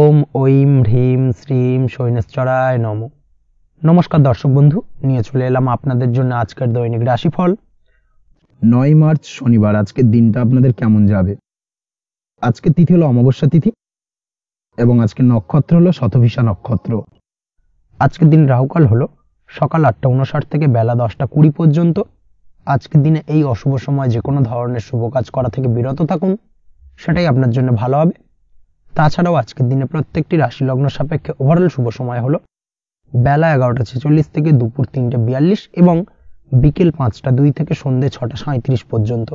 ওম ঐম হ্রিম শ্রীম শৈনেশ্বরায় নমঃ। নমস্কার দর্শক বন্ধু, নিয়ে চলে এলাম আপনাদের জন্য আজকের দৈনিক রাশিফল। 9 মার্চ শনিবার। আজকের দিনটা আপনাদের কেমন যাবে? আজকের তিথি হলো অমাবস্যা তিথি এবং আজকের নক্ষত্র হলো শতভিষা নক্ষত্র। আজকের দিন রাহুকাল হলো সকাল 8:59 থেকে বেলা 10:20 পর্যন্ত। আজকের দিনে এই অশুভ সময় যে কোনো ধরনের শুভ কাজ করা থেকে বিরত থাকুন, সেটাই আপনার জন্য ভালো হবে। তাছাড়াও আজকের দিনে প্রত্যেকটি রাশি লগ্ন সাপেক্ষে ওভারঅল শুভ সময় হলো বেলা 11:46 থেকে দুপুর 3:42 এবং বিকেল 5:02 থেকে সন্ধ্যে 6:37 পর্যন্ত।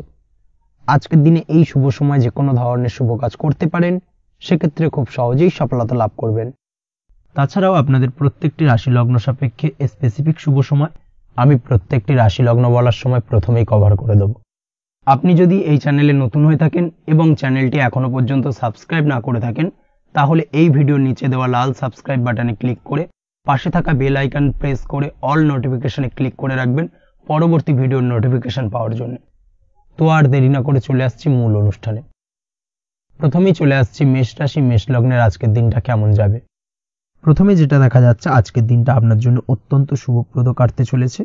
আজকের দিনে এই শুভ সময় যে কোনো ধরনের শুভ কাজ করতে পারেন, সেক্ষেত্রে খুব সহজেই সফলতা লাভ করবেন। তাছাড়াও আপনাদের প্রত্যেকটি রাশি লগ্ন সাপেক্ষে স্পেসিফিক শুভ সময় আমি প্রত্যেকটি রাশি লগ্ন বলার সময় প্রথমেই কভার করে দেব। আপনি যদি এই চ্যানেলে নতুন হয়ে থাকেন এবং চ্যানেলটি এখনো পর্যন্ত সাবস্ক্রাইব না করে থাকেন, তাহলে এই ভিডিওর নিচে দেওয়া লাল সাবস্ক্রাইব বাটনে ক্লিক করে পাশে থাকা বেল আইকন প্রেস করে অল নোটিফিকেশনে ক্লিক করে রাখবেন পরবর্তী ভিডিওর নোটিফিকেশন পাওয়ার জন্য। তো আর দেরি না করে চলে আসছি মূল অনুষ্ঠানে। প্রথমেই চলে আসছি মেষ রাশি মেষ লগ্নের আজকের দিনটা কেমন যাবে। প্রথমে যেটা দেখা যাচ্ছে, আজকের দিনটা আপনার জন্য অত্যন্ত শুভপ্রদ কাটতে চলেছে।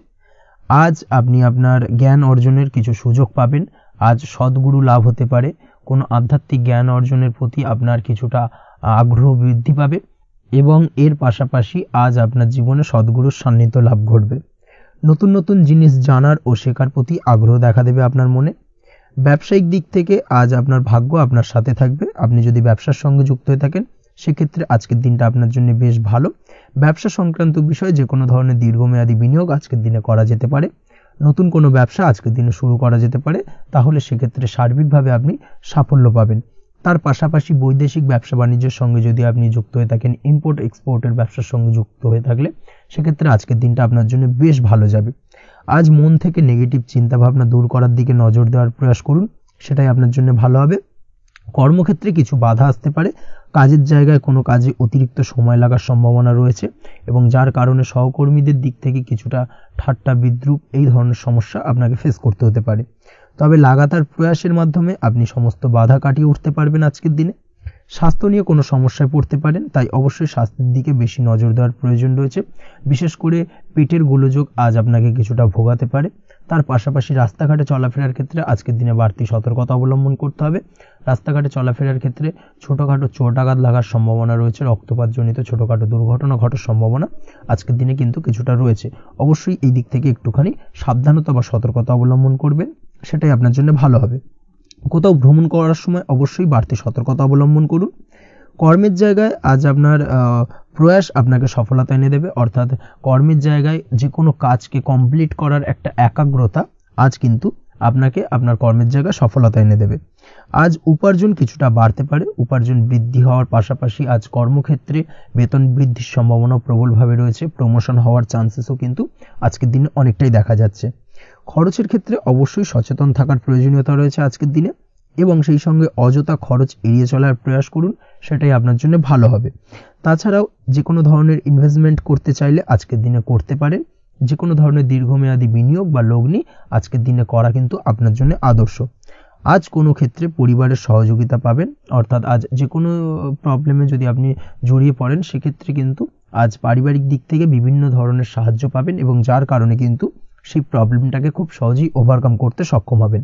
আজ আপনি আপনার জ্ঞান অর্জনের কিছু সুযোগ পাবেন। আজ সদ্গুরু লাভ হতে পারে। কোনো আধ্যাত্মিক জ্ঞান অর্জনের প্রতি আপনার কিছুটা আগ্রহ বৃদ্ধি পাবে এবং এর পাশাপাশি আজ আপনার জীবনে সদ্গুরুর সান্নিধ্য লাভ ঘটবে। নতুন নতুন জিনিস জানার ও শেখার প্রতি আগ্রহ দেখা দেবে আপনার মনে। ব্যবসায়িক দিক থেকে আজ আপনার ভাগ্য আপনার সাথে থাকবে। আপনি যদি ব্যবসার সঙ্গে যুক্ত হয়ে থাকেন, সেক্ষেত্রে আজকের দিনটা আপনার জন্য বেশ ভালো। ব্যবসা সংক্রান্ত বিষয়ে যে কোনো ধরনের দীর্ঘমেয়াদী বিনিয়োগ আজকের দিনে করা যেতে পারে। নতুন কোনো ব্যবসা আজকের দিনে শুরু করা যেতে পারে, তাহলে সেক্ষেত্রে সার্বিকভাবে আপনি সাফল্য পাবেন। তার পাশাপাশি বৈদেশিক ব্যবসা বাণিজ্যের সঙ্গে যদি আপনি যুক্ত হয়ে থাকেন, ইম্পোর্ট এক্সপোর্টের ব্যবসার সঙ্গে যুক্ত হয়ে থাকলে, সেক্ষেত্রে আজকের দিনটা আপনার জন্য বেশ ভালো যাবে। আজ মন থেকে নেগেটিভ চিন্তাভাবনা দূর করার দিকে নজর দেওয়ার প্রয়াস করুন, সেটাই আপনার জন্য ভালো হবে। কর্মক্ষেত্রে কিছু বাধা আসতে পারে। কাজের জায়গায় কোনো কাজে অতিরিক্ত সময় লাগার সম্ভাবনা রয়েছে এবং যার কারণে সহকর্মীদের দিক থেকে কিছুটা ঠাট্টা বিদ্রূপ এই ধরনের সমস্যা আপনাকে ফেস করতে হতে পারে। তবে লাগাতার প্রয়াসের মাধ্যমে আপনি সমস্ত বাধা কাটিয়ে উঠতে পারবেন আজকের দিনে। স্বাস্থ্য নিয়ে কোনো সমস্যায় পড়তে পারেন, তাই অবশ্যই স্বাস্থ্যের দিকে বেশি নজর দেওয়ার প্রয়োজন রয়েছে। বিশেষ করে পেটের গোলযোগ আজ আপনাকে কিছুটা ভোগাতে পারে। তার পাশাপাশি রাস্তাঘাটে চলাফেরার ক্ষেত্রে আজকের দিনে বাড়তি সতর্কতা অবলম্বন করতে হবে। রাস্তাঘাটে চলাফেরার ক্ষেত্রে ছোটোখাটো চোট আঘাত লাগার সম্ভাবনা রয়েছে। রক্তপাতজনিত ছোটোখাটো দুর্ঘটনা ঘটার সম্ভাবনা আজকের দিনে কিন্তু কিছুটা রয়েছে। অবশ্যই এই দিক থেকে একটুখানি সাবধানতা বা সতর্কতা অবলম্বন করবেন, সেটাই আপনার জন্য ভালো হবে। কোথাও ভ্রমণ করার সময় অবশ্যই বাড়তি সতর্কতা অবলম্বন করুন। কর্মের জায়গায় আজ আপনার প্রয়াস আপনাকে সফলতা এনে দেবে, অর্থাৎ কর্মের জায়গায় যে কোনো কাজকে কমপ্লিট করার একটা একাগ্রতা আজ কিন্তু আপনাকে আপনার কর্মের জায়গায় সফলতা এনে দেবে। আজ উপার্জন কিছুটা বাড়তে পারে। উপার্জন বৃদ্ধি হওয়ার পাশাপাশি আজ কর্মক্ষেত্রে বেতন বৃদ্ধির সম্ভাবনা প্রবলভাবে রয়েছে। প্রমোশন হওয়ার চান্সেসও কিন্তু আজকের দিনে অনেকটাই দেখা যাচ্ছে। খরচের ক্ষেত্রে অবশ্যই সচেতন থাকার প্রয়োজনীয়তা রয়েছে আজকের দিনে এবং সেই সঙ্গে অযথা খরচ এড়িয়ে চলার প্রয়াস করুন, সেটাই আপনার জন্য ভালো হবে। তাছাড়াও যে কোনো ধরনের ইনভেস্টমেন্ট করতে চাইলে আজকের দিনে করতে পারেন। যে কোনো ধরনের দীর্ঘমেয়াদী বিনিয়োগ বা লগ্নি আজকের দিনে করা কিন্তু আপনার জন্য আদর্শ। আজ কোনো ক্ষেত্রে পরিবারের সহযোগিতা পাবেন, অর্থাৎ আজ যে কোনো প্রবলেমে যদি আপনি জড়িয়ে পড়েন, সেক্ষেত্রে কিন্তু আজ পারিবারিক দিক থেকে বিভিন্ন ধরনের সাহায্য পাবেন এবং যার কারণে কিন্তু সেই প্রবলেমটাকে খুব সহজেই ওভারকাম করতে সক্ষম হবেন।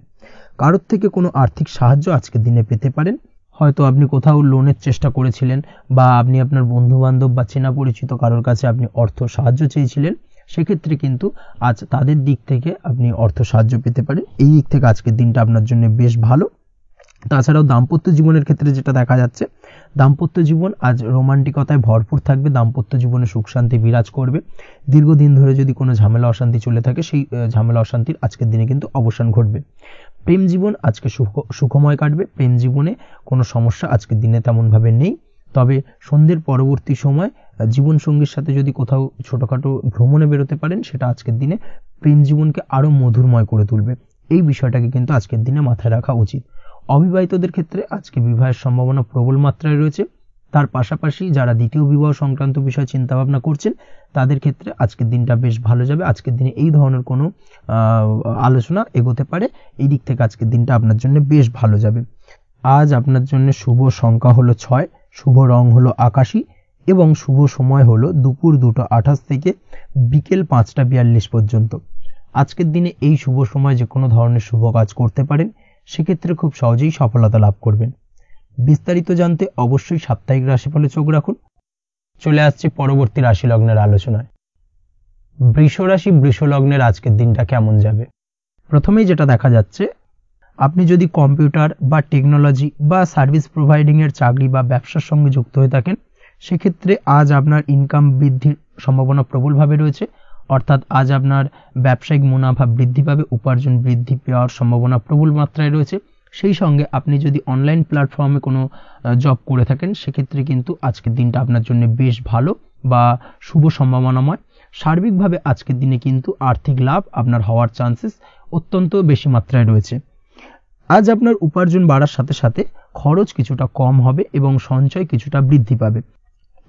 কারোর থেকে কোনো আর্থিক সাহায্য আজকের দিনে পেতে পারেন। হয়তো আপনি কোথাও লোনের চেষ্টা করেছিলেন বা আপনি আপনার বন্ধুবান্ধব বা চেনা পরিচিত কারোর কাছে আপনি অর্থ সাহায্য চেয়েছিলেন, সেক্ষেত্রে কিন্তু আজ তাদের দিক থেকে আপনি অর্থ সাহায্য পেতে পারেন। এই দিক থেকে আজকের দিনটা আপনার জন্য বেশ ভালো। তাছাড়াও দাম্পত্য জীবনের ক্ষেত্রে যেটা দেখা যাচ্ছে, দাম্পত্য জীবন আজ রোমান্টিকতায় ভরপুর থাকবে। দাম্পত্য জীবনে সুখ শান্তি বিরাজ করবে। দীর্ঘদিন ধরে যদি কোনো ঝামেলা অশান্তি চলে থাকে, সেই ঝামেলা অশান্তির আজকের দিনে কিন্তু অবসান ঘটবে। প্রেম জীবন আজকে সুখময় কাটবে। প্রেম জীবনে কোনো সমস্যা আজকের দিনে তেমনভাবে নেই। তবে সন্ধ্যের পরবর্তী সময় জীবনসঙ্গীর সাথে যদি কোথাও ছোটোখাটো ভ্রমণে বেরোতে পারেন, সেটা আজকের দিনে প্রেম জীবনকে আরও মধুরময় করে তুলবে। এই বিষয়টাকে কিন্তু আজকের দিনে মাথায় রাখা উচিত। অবিবাহিতদের ক্ষেত্রে আজকে বিবাহের সম্ভাবনা প্রবল মাত্রায় রয়েছে। তার পাশাপাশি যারা দ্বিতীয় বিবাহ সংক্রান্ত বিষয়ে চিন্তাভাবনা করছেন, তাদের ক্ষেত্রে আজকের দিনটা বেশ ভালো যাবে। আজকের দিনে এই ধরনের কোনো আলোচনা এগোতে পারে। এই দিক থেকে আজকের দিনটা আপনার জন্য বেশ ভালো যাবে। আজ আপনার জন্য শুভ সংখ্যা হলো 6, শুভ রং হলো আকাশী এবং শুভ সময় হলো দুপুর 2:28 থেকে বিকেল 5:42 পর্যন্ত। আজকের দিনে এই শুভ সময় যে কোনো ধরনের শুভ কাজ করতে পারেন, সেক্ষেত্রে খুব সহজেই সফলতা লাভ করবেন। বিস্তারিত জানতে অবশ্যই সাপ্তাহিক রাশিফলে চোখ রাখুন। চলে আসছে পরবর্তী রাশি লগ্নের আলোচনায়। বৃষ রাশি বৃষ লগ্নের আজকের দিনটা কেমন যাবে? প্রথমেই যেটা দেখা যাচ্ছে, আপনি যদি কম্পিউটার বা টেকনোলজি বা সার্ভিস প্রোভাইডিং এর চাকরি বা ব্যবসার সঙ্গে যুক্ত হয়ে থাকেন, সেক্ষেত্রে আজ আপনার ইনকাম বৃদ্ধির সম্ভাবনা প্রবলভাবে রয়েছে। অর্থাৎ আজ আপনার ব্যবসায়িক মুনাফা বৃদ্ধি পাবে, উপার্জন বৃদ্ধি পাওয়ার সম্ভাবনা প্রবল মাত্রায় রয়েছে। সেই সঙ্গে আপনি যদি অনলাইন প্ল্যাটফর্মে কোনো জব করে থাকেন, সেক্ষেত্রে কিন্তু আজকের দিনটা আপনার জন্য বেশ ভালো বা শুভ সম্ভাবনাময়। সার্বিকভাবে আজকের দিনে কিন্তু আর্থিক লাভ আপনার হওয়ার চান্সেস অত্যন্ত বেশি মাত্রায় রয়েছে। আজ আপনার উপার্জন বাড়ার সাথে সাথে খরচ কিছুটা কম হবে এবং সঞ্চয় কিছুটা বৃদ্ধি পাবে।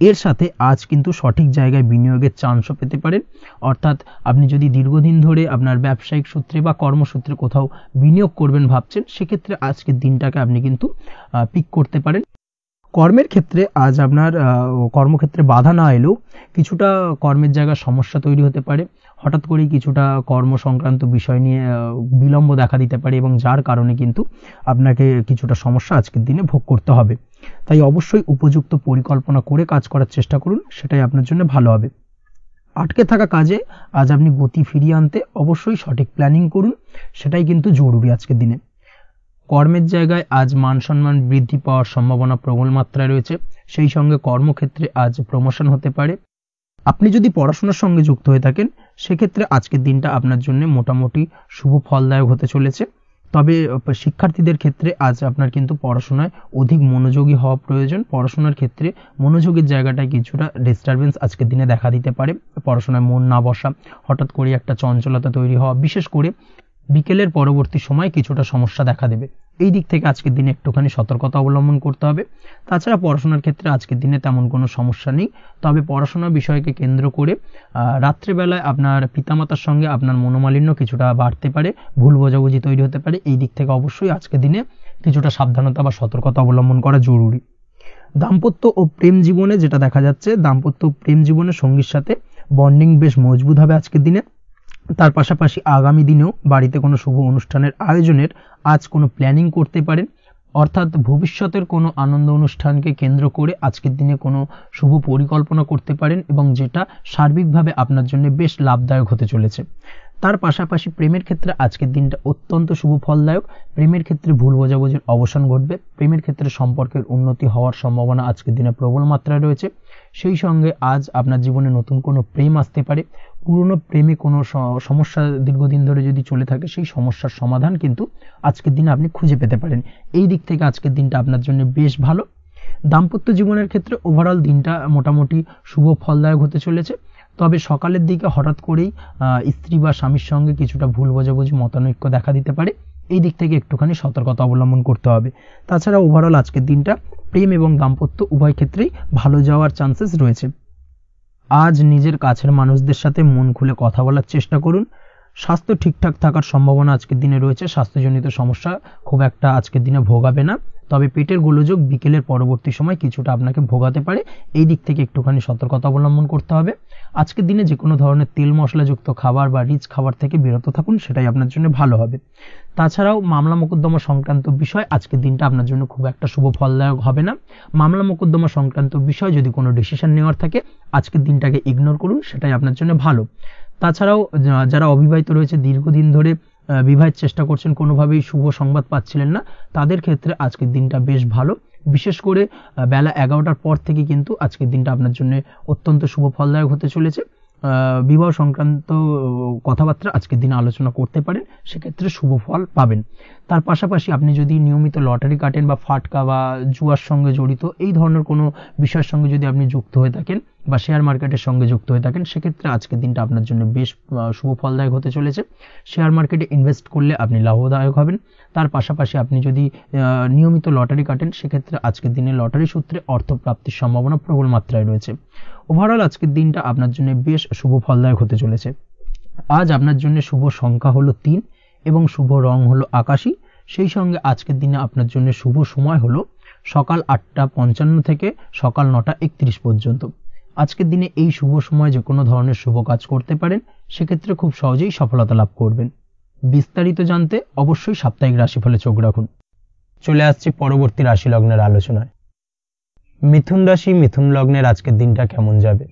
এর সাথে আজ কিন্তু সঠিক জায়গায় বিনিয়োগের চান্সও পেতে পারেন। অর্থাৎ আপনি যদি দীর্ঘদিন ধরে আপনার ব্যবসায়িক সূত্রে বা কর্মসূত্রে কোথাও বিনিয়োগ করবেন ভাবছেন, সেক্ষেত্রে আজকের দিনটাকে আপনি কিন্তু পিক করতে পারেন। কর্মের ক্ষেত্রে আজ আপনার কর্মক্ষেত্রে বাধা না এলেও কিছুটা কর্মের জায়গায় সমস্যা তৈরি হতে পারে। হঠাৎ করেই কিছুটা কর্ম সংক্রান্ত বিষয় নিয়ে বিলম্ব দেখা দিতে পারে এবং যার কারণে কিন্তু আপনাকে কিছুটা সমস্যা আজকের দিনে ভোগ করতে হবে। তাই অবশ্যই উপযুক্ত পরিকল্পনা করে কাজ করার চেষ্টা করুন, সেটাই আপনার জন্য ভালো হবে। আটকে থাকা কাজে আজ আপনি গতি ফিরিয়ে আনতে অবশ্যই সঠিক প্ল্যানিং করুন, সেটাই কিন্তু জরুরি আজকের দিনে। কর্মের জায়গায় আজ মান সম্মান বৃদ্ধি পাওয়ার সম্ভাবনা প্রবল মাত্রায় রয়েছে। সেই সঙ্গে কর্মক্ষেত্রে আজ প্রমোশন হতে পারে। আপনি যদি পড়াশোনার সঙ্গে যুক্ত হয়ে থাকেন, সেক্ষেত্রে আজকের দিনটা আপনার জন্য মোটামুটি শুভ ফলদায়ক হতে চলেছে। তবে শিক্ষার্থীদের ক্ষেত্রে আজ আপনার কিন্তু পড়াশোনায় অধিক মনোযোগী হওয়া প্রয়োজন। পড়াশোনার ক্ষেত্রে মনোযোগের জায়গাটায় কিছুটা ডিস্টারবেন্স আজকের দিনে দেখা দিতে পারে। পড়াশোনায় মন না বসা, হঠাৎ করে একটা চঞ্চলতা তৈরি হওয়া, বিশেষ করে বিকেলের পরবর্তী সময় কিছুটা সমস্যা দেখা দেবে। এই দিক থেকে আজকের দিনে একটুখানি সতর্কতা অবলম্বন করতে হবে। তাছাড়া পড়াশোনার ক্ষেত্রে আজকের দিনে তেমন কোনো সমস্যা নেই। তবে পড়াশোনার বিষয়কে কেন্দ্র করে রাত্রেবেলায় আপনার পিতামাতার সঙ্গে আপনার মনোমালিন্য কিছুটা বাড়তে পারে, ভুল বোঝাবুঝি তৈরি হতে পারে। এই দিক থেকে অবশ্যই আজকের দিনে কিছুটা সাবধানতা বা সতর্কতা অবলম্বন করা জরুরি। দাম্পত্য ও প্রেম জীবনে যেটা দেখা যাচ্ছে, দাম্পত্য প্রেম জীবনে সঙ্গীর সাথে বন্ডিং বেশ মজবুত হবে আজকের দিনে। তার পাশাপাশি আগামী দিনেও বাড়িতে কোনো শুভ অনুষ্ঠানের আয়োজনের আজ কোনো প্ল্যানিং করতে পারেন। অর্থাৎ ভবিষ্যতের কোনো আনন্দ অনুষ্ঠানকে কেন্দ্র করে আজকের দিনে কোনো শুভ পরিকল্পনা করতে পারেন এবং যেটা সার্বিকভাবে আপনার জন্য বেশ লাভদায়ক হতে চলেছে। তার পাশাপাশি প্রেমের ক্ষেত্রে আজকের দিনটা অত্যন্ত শুভ ফলদায়ক। প্রেমের ক্ষেত্রে ভুল বোঝাবুঝির অবসান ঘটবে। প্রেমের ক্ষেত্রে সম্পর্কের উন্নতি হওয়ার সম্ভাবনা আজকের দিনে প্রবল মাত্রায় রয়েছে। সেই সঙ্গে আজ আপনার জীবনে নতুন কোনো প্রেম আসতে পারে। পুরনো প্রেমে কোনো সমস্যা দীর্ঘদিন ধরে যদি চলে থাকে, সেই সমস্যার সমাধান কিন্তু আজকের দিনে আপনি খুঁজে পেতে পারেন। এই দিক থেকে আজকের দিনটা আপনার জন্য বেশ ভালো। দাম্পত্য জীবনের ক্ষেত্রে ওভারঅল দিনটা মোটামুটি শুভ ফলদায়ক হতে চলেছে। তবে সকালের দিকে হঠাৎ করেই স্ত্রী বা স্বামীর সঙ্গে কিছুটা ভুল বোঝাবুঝি, মতানৈক্য দেখা দিতে পারে। এই দিক থেকে একটুখানি সতর্কতা অবলম্বন করতে হবে। তাছাড়া ওভারঅল আজকের দিনটা প্রেম এবং দাম্পত্য উভয় ক্ষেত্রেই ভালো যাওয়ার চান্সেস রয়েছে। আজ নিজের কাছের মানুষদের সাথে মন খুলে কথা বলার চেষ্টা করুন। স্বাস্থ্য ঠিকঠাক থাকার সম্ভাবনা আজকের দিনে রয়েছে। স্বাস্থ্যজনিত সমস্যা খুব একটা আজকের দিনে ভোগাবে না। তবে পেটের গোলযোগ বিকেলের পরবর্তী সময় কিছুটা আপনাকে ভোগাতে পারে। এই দিক থেকে একটুখানি সতর্কতা অবলম্বন করতে হবে। আজকের দিনে যে কোনো ধরনের তেল মশলাযুক্ত খাবার বা রিচ খাবার থেকে বিরত থাকুন, সেটাই আপনার জন্য ভালো হবে। তাছাড়াও মামলা মোকদ্দমা সংক্রান্ত বিষয় আজকের দিনটা আপনার জন্য খুব একটা শুভ ফলদায়ক হবে না। মামলা মোকদ্দমা সংক্রান্ত বিষয় যদি কোনো ডিসিশন নেওয়ার থাকে, আজকের দিনটাকে ইগনোর করুন, সেটাই আপনার জন্য ভালো। তাছাড়াও যারা অবিবাহিত রয়েছে, দীর্ঘদিন ধরে বিবাহের চেষ্টা করছেন, কোনোভাবেই শুভ সংবাদ পাচ্ছিলেন না, তাদের ক্ষেত্রে আজকের দিনটা বেশ ভালো। বিশেষ করে বেলা 11টার পর থেকে কিন্তু আজকের দিনটা আপনার জন্য অত্যন্ত শুভ ফলদায়ক হতে চলেছে। বিবাহ সংক্রান্ত কথাবার্তা আজকের দিনে আলোচনা করতে পারেন, সেক্ষেত্রে শুভ ফল পাবেন। তার পাশাপাশি আপনি যদি নিয়মিত লটারি কাটেন বা ফাটকা বা জুয়ার সঙ্গে জড়িত এই ধরনের কোনো বিষয়ের সঙ্গে যদি আপনি যুক্ত হয়ে থাকেন বা শেয়ার মার্কেটের সঙ্গে যুক্ত হয়ে থাকেন, সেক্ষেত্রে আজকের দিনটা আপনার জন্য বেশ শুভ ফলদায়ক হতে চলেছে। শেয়ার মার্কেটে ইনভেস্ট করলে আপনি লাভদায়ক হবেন। তার পাশাপাশি আপনি যদি নিয়মিত লটারি কাটেন, সেক্ষেত্রে আজকের দিনে লটারি সূত্রে অর্থ প্রাপ্তির সম্ভাবনা প্রবল মাত্রায় রয়েছে। ওভারঅল আজকের দিনটা আপনার জন্য বেশ শুভ ফলদায়ক হতে চলেছে। আজ আপনার জন্য শুভ সংখ্যা হলো 3 এবং শুভ রং হলো আকাশী। সেই সঙ্গে আজকের দিনে আপনার জন্য শুভ সময় হলো সকাল 8:55 থেকে সকাল 9:31 পর্যন্ত। আজকের দিনে এই শুভ সময় যে কোনো ধরনের শুভ কাজ করতে পারেন, সেক্ষেত্রে খুব সহজেই সফলতা লাভ করবেন। বিস্তারিত জানতে অবশ্যই সাপ্তাহিক রাশিফলে চোখ রাখুন। চলে আসছি পরবর্তী রাশি লগ্নের আলোচনায়। মিথুন রাশি, মিথুন লগ্নের আজকের দিনটা কেমন যাবে?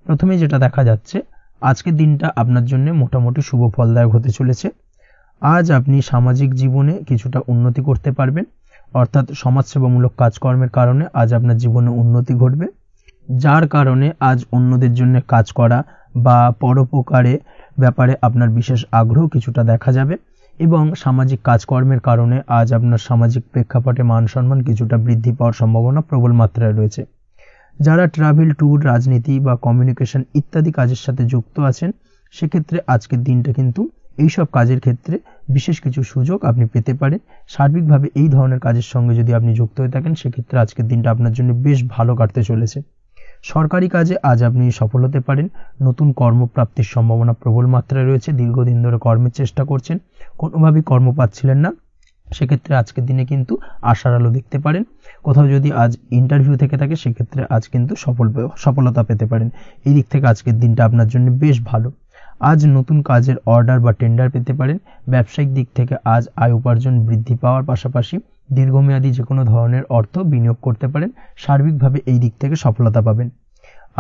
প্রথমে যেটা দেখা যাচ্ছে, আজকের দিনটা আপনার জন্য মোটামুটি শুভ ফলদায়ক হতে চলেছে। আজ আপনি সামাজিক জীবনে কিছুটা উন্নতি করতে পারবেন, অর্থাৎ সমাজসেবামূলক কাজকর্মের কারণে আজ আপনার জীবনে উন্নতি ঘটবে, যার কারণে আজ অন্যদের জন্য কাজ করা বা পরোপকারে ব্যাপারে আপনার বিশেষ আগ্রহ কিছুটা দেখা যাবে এবং সামাজিক কাজকর্মের কারণে আজ আপনার সামাজিক প্রেক্ষাপটে মান সম্মান কিছুটা বৃদ্ধি পাওয়ার সম্ভাবনা প্রবল মাত্রায় রয়েছে। যারা ট্রাভেল, ট্যুর, রাজনীতি বা কমিউনিকেশন ইত্যাদি কাজের সাথে যুক্ত আছেন, সেক্ষেত্রে আজকের দিনটা কিন্তু এইসব কাজের ক্ষেত্রে বিশেষ কিছু সুযোগ আপনি পেতে পারেন। সার্বিকভাবে এই ধরনের কাজের সঙ্গে যদি আপনি যুক্ত হয়ে থাকেন, সেক্ষেত্রে আজকের দিনটা আপনার জন্য বেশ ভালো কাটতে চলেছে। সরকারি কাজে আজ আপনি সফল হতে পারেন। নতুন কর্মপ্রাপ্তির সম্ভাবনা প্রবল মাত্রায় রয়েছে। দীর্ঘদিন ধরে কর্মের চেষ্টা করছেন, কোনোভাবেই কর্ম পাচ্ছিলেন না, সেক্ষেত্রে আজকের দিনে কিন্তু আশার আলো দেখতে পারেন। কোথাও যদি আজ ইন্টারভিউ থেকে থাকে, সেক্ষেত্রে আজ কিন্তু সফলতা পেতে পারেন। এই দিক থেকে আজকের দিনটা আপনার জন্য বেশ ভালো। আজ নতুন কাজের অর্ডার বা টেন্ডার পেতে পারেন। ব্যবসায়িক দিক থেকে আজ আয় উপার্জন বৃদ্ধি পাওয়ার পাশাপাশি দীর্ঘমেয়াদী যে কোনো ধরনের অর্থ বিনিয়োগ করতে পারেন। সার্বিকভাবে এই দিক থেকে সফলতা পাবেন।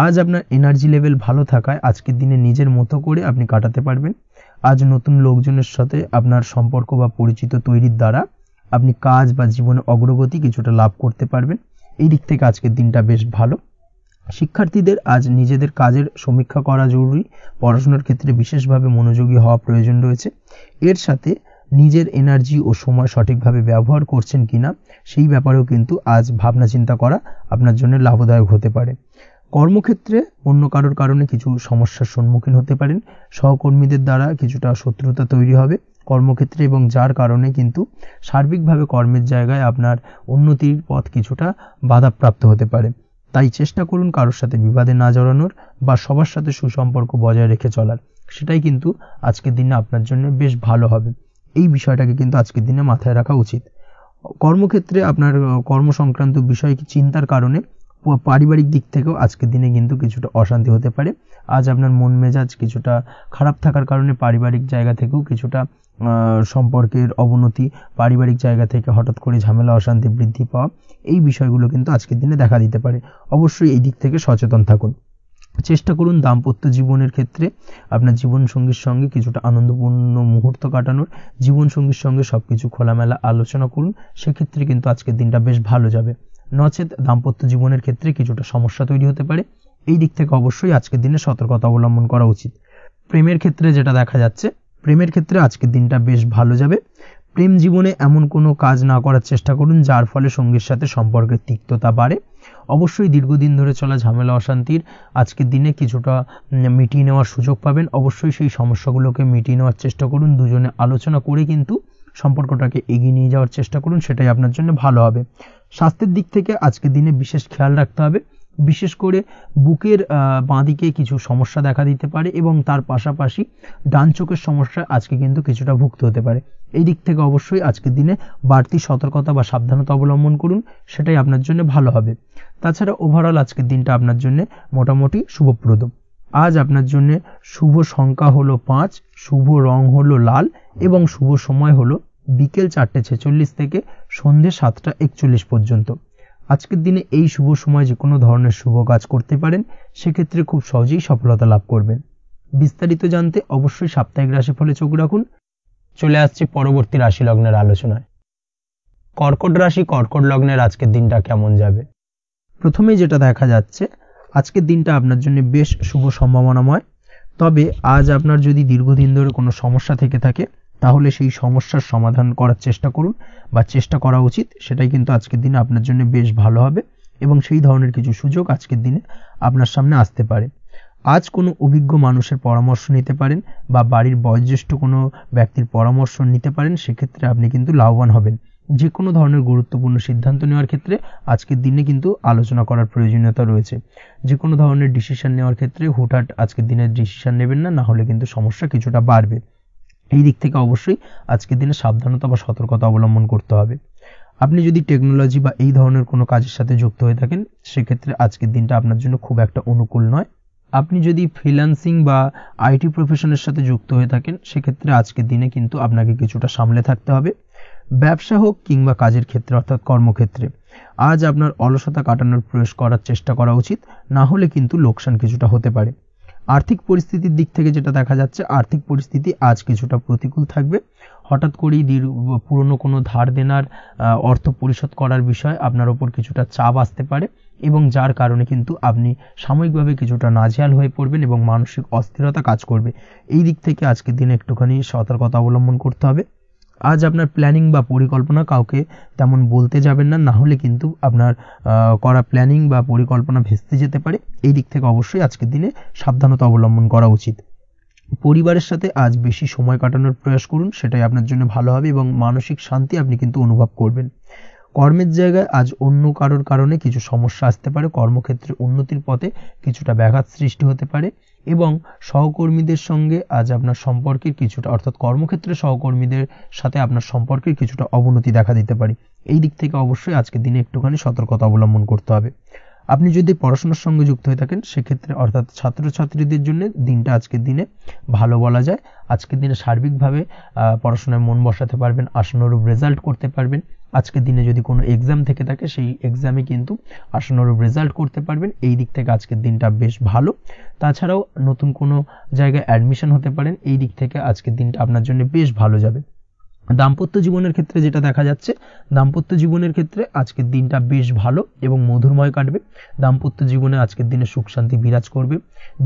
আজ আপনার এনার্জি লেভেল ভালো থাকায় আজকের দিনে নিজের মতো করে আপনি কাটাতে পারবেন। আজ নতুন লোকজনের সাথে আপনার সম্পর্ক বা পরিচিত তৈরির দ্বারা আপনি কাজ বা জীবনে অগ্রগতি কিছুটা লাভ করতে পারবেন। এই দিক থেকে আজকের দিনটা বেশ ভালো। শিক্ষার্থীদের আজ নিজেদের কাজের সমীক্ষা করা জরুরি। পড়াশোনার ক্ষেত্রে বিশেষভাবে মনোযোগী হওয়া প্রয়োজন রয়েছে। এর সাথে নিজের এনার্জি ও সময় সঠিকভাবে ব্যবহার করছেন কিনা, সেই ব্যাপারেও কিন্তু আজ ভাবনা চিন্তা করা আপনার জন্য লাভদায়ক হতে পারে। কর্মক্ষেত্রে অন্য কারোর কারণে কিছু সমস্যার সম্মুখীন হতে পারেন। সহকর্মীদের দ্বারা কিছুটা শত্রুতা তৈরি হবে কর্মক্ষেত্রে, এবং যার কারণে কিন্তু সার্বিকভাবে কর্মের জায়গায় আপনার উন্নতির পথ কিছুটা বাধাপ্রাপ্ত হতে পারে। তাই চেষ্টা করুন কারোর সাথে বিবাদে না জড়ানোর বা সবার সাথে সুসম্পর্ক বজায় রেখে চলার। সেটাই কিন্তু আজকের দিনে আপনার জন্য বেশ ভালো হবে। এই বিষয়টাকে কিন্তু আজকের দিনে মাথায় রাখা উচিত। কর্মক্ষেত্রে আপনার কর্মসংক্রান্ত বিষয় চিন্তার কারণে পারিবারিক দিক থেকেও আজকের দিনে কিন্তু কিছুটা অশান্তি হতে পারে। আজ আপনার মন মেজাজ কিছুটা খারাপ থাকার কারণে পারিবারিক জায়গা থেকেও কিছুটা সম্পর্কের অবনতি, পারিবারিক জায়গা থেকে হঠাৎ করে ঝামেলা অশান্তি বৃদ্ধি পাওয়া, এই বিষয়গুলো কিন্তু আজকের দিনে দেখা দিতে পারে। অবশ্যই এই দিক থেকে সচেতন থাকুন। চেষ্টা করুন দাম্পত্য জীবনের ক্ষেত্রে আপনার জীবনসঙ্গীর সঙ্গে কিছুটা আনন্দপূর্ণ মুহূর্ত কাটানোর। জীবনসঙ্গীর সঙ্গে সবকিছু খোলামেলা আলোচনা করুন, সেক্ষেত্রে কিন্তু আজকের দিনটা বেশ ভালো যাবে। নচেত দাম্পত্য জীবনের ক্ষেত্রে কিছুটা সমস্যা তৈরি হতে পারে। এই দিক থেকে অবশ্যই আজকের দিনে সতর্কতা অবলম্বন করা উচিত। প্রেমের ক্ষেত্রে যেটা দেখা যাচ্ছে, প্রেমের ক্ষেত্রে আজকের দিনটা বেশ ভালো যাবে। প্রেম জীবনে এমন কোনো কাজ না করার চেষ্টা করুন যার ফলে সঙ্গীর সাথে সম্পর্কের তিক্ততা বাড়ে। অবশ্যই দীর্ঘদিন ধরে চলা ঝামেলা অশান্তির আজকের দিনে কিছুটা মিটিয়ে নেওয়ার সুযোগ পাবেন। অবশ্যই সেই সমস্যাগুলোকে মিটিয়ে নেওয়ার চেষ্টা করুন। দুজনে আলোচনা করে কিন্তু সম্পর্কটাকে এগিয়ে নিয়ে যাওয়ার চেষ্টা করুন, সেটাই আপনার জন্য ভালো হবে। স্বাস্থ্যের দিক থেকে আজকের দিনে বিশেষ খেয়াল রাখতে হবে। বিশেষ করে বুকের বাঁদিকে কিছু সমস্যা দেখা দিতে পারে এবং তার পাশাপাশি ডান চোখের সমস্যা আজকে কিন্তু কিছুটা ভুগতে হতে পারে। এই দিক থেকে অবশ্যই আজকের দিনে বাড়তি সতর্কতা বা সাবধানতা অবলম্বন করুন, সেটাই আপনার জন্য ভালো হবে। তাছাড়া ওভারঅল আজকের দিনটা আপনার জন্য মোটামুটি শুভপ্রদ। আজ আপনার জন্য শুভ সংখ্যা হলো 5, শুভ রং হলো লাল এবং শুভ সময় হলো বিকেল 4:46 থেকে সন্ধ্যে 7:41 পর্যন্ত। আজকের দিনে এই শুভ সময় যে কোনো ধরনের শুভ কাজ করতে পারেন, সেক্ষেত্রে খুব সহজেই সফলতা লাভ করবেন। বিস্তারিত জানতে অবশ্যই সাপ্তাহিক রাশিফলে চোখ রাখুন। চলে আসছি পরবর্তী রাশি লগ্নের আলোচনায়। কর্কট রাশি, কর্কট লগ্নের আজকের দিনটা কেমন যাবে? প্রথমেই যেটা দেখা যাচ্ছে, আজকের দিনটা আপনার জন্য বেশ শুভ সম্ভাবনাময়। তবে আজ আপনার যদি দীর্ঘদিন ধরে কোনো সমস্যা থেকে থাকে, তাহলে সেই সমস্যার সমাধান করার চেষ্টা করুন বা চেষ্টা করা উচিত। সেটাই কিন্তু আজকের দিনে আপনার জন্য বেশ ভালো হবে এবং সেই ধরনের কিছু সুযোগ আজকের দিনে আপনার সামনে আসতে পারে। আজ কোনো অভিজ্ঞ মানুষের পরামর্শ নিতে পারেন বা বাড়ির বয়োজ্যেষ্ঠ কোনো ব্যক্তির পরামর্শ নিতে পারেন, সেক্ষেত্রে আপনি কিন্তু লাভবান হবেন। যে কোনো ধরনের গুরুত্বপূর্ণ সিদ্ধান্ত নেওয়ার ক্ষেত্রে আজকের দিনে কিন্তু আলোচনা করার প্রয়োজনীয়তা রয়েছে। যে কোনো ধরনের ডিসিশন নেওয়ার ক্ষেত্রে হুটহাট আজকের দিনে ডিসিশন নেবেন না, হলে কিন্তু সমস্যা কিছুটা বাড়বে। এই দিক থেকে অবশ্যই আজকের দিনে সাবধানতা বা সতর্কতা অবলম্বন করতে হবে। আপনি যদি টেকনোলজি বা এই ধরনের কোনো কাজের সাথে যুক্ত হয়ে থাকেন সেক্ষেত্রে আজকের দিনটা আপনার জন্য খুব একটা অনুকূল নয়। আপনি যদি ফ্রিল্যান্সিং বা আইটি প্রফেশনের সাথে যুক্ত হয়ে থাকেন সেক্ষেত্রে আজকের দিনে কিন্তু আপনাকে কিছুটা সামলে থাকতে হবে। ব্যবসা হোক কিংবা কাজের ক্ষেত্রে অর্থাৎ কর্মক্ষেত্রে আজ আপনার অলসতা কাটানোর প্রয়াস করার চেষ্টা করা উচিত, না হলে কিন্তু লোকসান কিছুটা হতে পারে। আর্থিক পরিস্থিতির দিক থেকে যেটা দেখা যাচ্ছে, আর্থিক পরিস্থিতি আজ কিছুটা প্রতিকূল থাকবে। হঠাৎ করেই পুরনো কোনো ধার দেনার অর্থ পরিশোধ করার বিষয়ে আপনার ওপর কিছুটা চাপ আসতে পারে এবং যার কারণে কিন্তু আপনি সাময়িকভাবে কিছুটা নাজেহাল হয়ে পড়বেন এবং মানসিক অস্থিরতা কাজ করবে। এই দিক থেকে আজকের দিনে একটুখানি সতর্কতা অবলম্বন করতে হবে। আজ আপনার প্ল্যানিং বা পরিকল্পনা কাউকে তেমন বলতে যাবেন না, না হলে কিন্তু আপনার করা প্ল্যানিং বা পরিকল্পনা ভেস্তে যেতে পারে। এই দিক থেকে অবশ্যই আজকের দিনে সাবধানতা অবলম্বন করা উচিত। পরিবারের সাথে আজ বেশি সময় কাটানোর প্রয়াস করুন, সেটাই আপনার জন্য ভালো হবে এবং মানসিক শান্তি আপনি কিন্তু অনুভব করবেন। কর্মের জায়গায় আজ অন্য কারোর কারণে কিছু সমস্যা আসতে পারে, কর্মক্ষেত্রে উন্নতির পথে কিছুটা ব্যাঘাত সৃষ্টি হতে পারে এবং সহকর্মীদের সঙ্গে আজ আপনার সম্পর্কের কিছুটা অর্থাৎ কর্মক্ষেত্রে সহকর্মীদের সাথে আপনার সম্পর্কের কিছুটা অবনতি দেখা দিতে পারে। এই দিক থেকে অবশ্যই আজকের দিনে একটুখানি সতর্কতা অবলম্বন করতে হবে। আপনি যদি পড়াশোনার সঙ্গে যুক্ত হয়ে থাকেন সেক্ষেত্রে অর্থাৎ ছাত্রছাত্রীদের জন্য দিনটা আজকের দিনে ভালো বলা যায়। আজকের দিনে সার্বিকভাবে পড়াশোনায় মন বসাতে পারবেন, আশানুরূপ রেজাল্ট করতে পারবেন। আজকের দিনে যদি কোনো এক্সাম থেকে থাকে সেই এক্সামে কিন্তু আশানুরূপ রেজাল্ট করতে পারবেন। এই দিক থেকে আজকের দিনটা বেশ ভালো। তাছাড়াও নতুন কোনো জায়গায় অ্যাডমিশন হতে পারেন, এই দিক থেকে আজকের দিনটা আপনার জন্য বেশ ভালো যাবে। দাম্পত্য জীবনের ক্ষেত্রে যেটা দেখা যাচ্ছে, দাম্পত্য জীবনের ক্ষেত্রে আজকের দিনটা বেশ ভালো এবং মধুরময় কাটবে। দাম্পত্য জীবনে আজকের দিনে সুখ শান্তি বিরাজ করবে।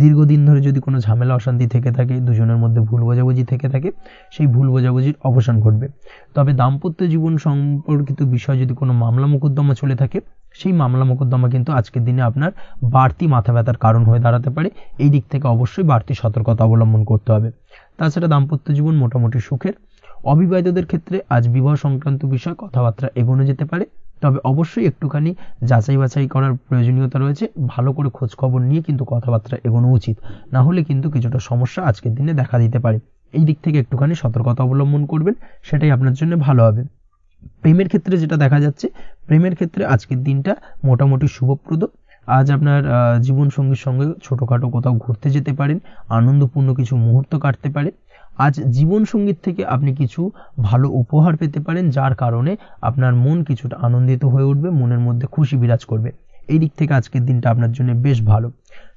দীর্ঘদিন ধরে যদি কোনো ঝামেলা অশান্তি থেকে থাকে, দুজনের মধ্যে ভুল বোঝাবুঝি থেকে থাকে, সেই ভুল বোঝাবুঝির অবসান ঘটবে। তবে দাম্পত্য জীবন সম্পর্কিত বিষয় যদি কোনো মামলা মোকদ্দমা চলে থাকে, সেই মামলা মোকদ্দমা কিন্তু আজকের দিনে আপনার বাড়তি মাথা ব্যথার কারণ হয়ে দাঁড়াতে পারে। এই দিক থেকে অবশ্যই বাড়তি সতর্কতা অবলম্বন করতে হবে। তাছাড়া দাম্পত্য জীবন মোটামুটি সুখের। অবিবাহিতদের ক্ষেত্রে আজ বিবাহ সংক্রান্ত বিষয় কথাবার্তা এগোনো যেতে পারে, তবে অবশ্যই একটুখানি যাচাই বাছাই করার প্রয়োজনীয়তা রয়েছে। ভালো করে খোঁজ খবর নিয়ে কিন্তু কথাবার্তা এগোনো উচিত, না হলে কিন্তু কিছুটা সমস্যা আজকের দিনে দেখা দিতে পারে। এই দিক থেকে একটুখানি সতর্কতা অবলম্বন করবেন, সেটাই আপনার জন্য ভালো হবে। প্রেমের ক্ষেত্রে যেটা দেখা যাচ্ছে, প্রেমের ক্ষেত্রে আজকের দিনটা মোটামুটি শুভপ্রদ। আজ আপনার জীবন সঙ্গীর সঙ্গে ছোটখাটো কোথাও ঘুরতে যেতে পারেন, আনন্দপূর্ণ কিছু মুহূর্ত কাটতে পারে। আজ জীবন সঙ্গীত থেকে আপনি কিছু ভালো উপহার পেতে পারেন, যার কারণে আপনার মন কিছুটা আনন্দিত হয়ে উঠবে, মনের মধ্যে খুশি বিরাজ করবে। এই দিক থেকে আজকের দিনটা আপনার জন্য বেশ ভালো।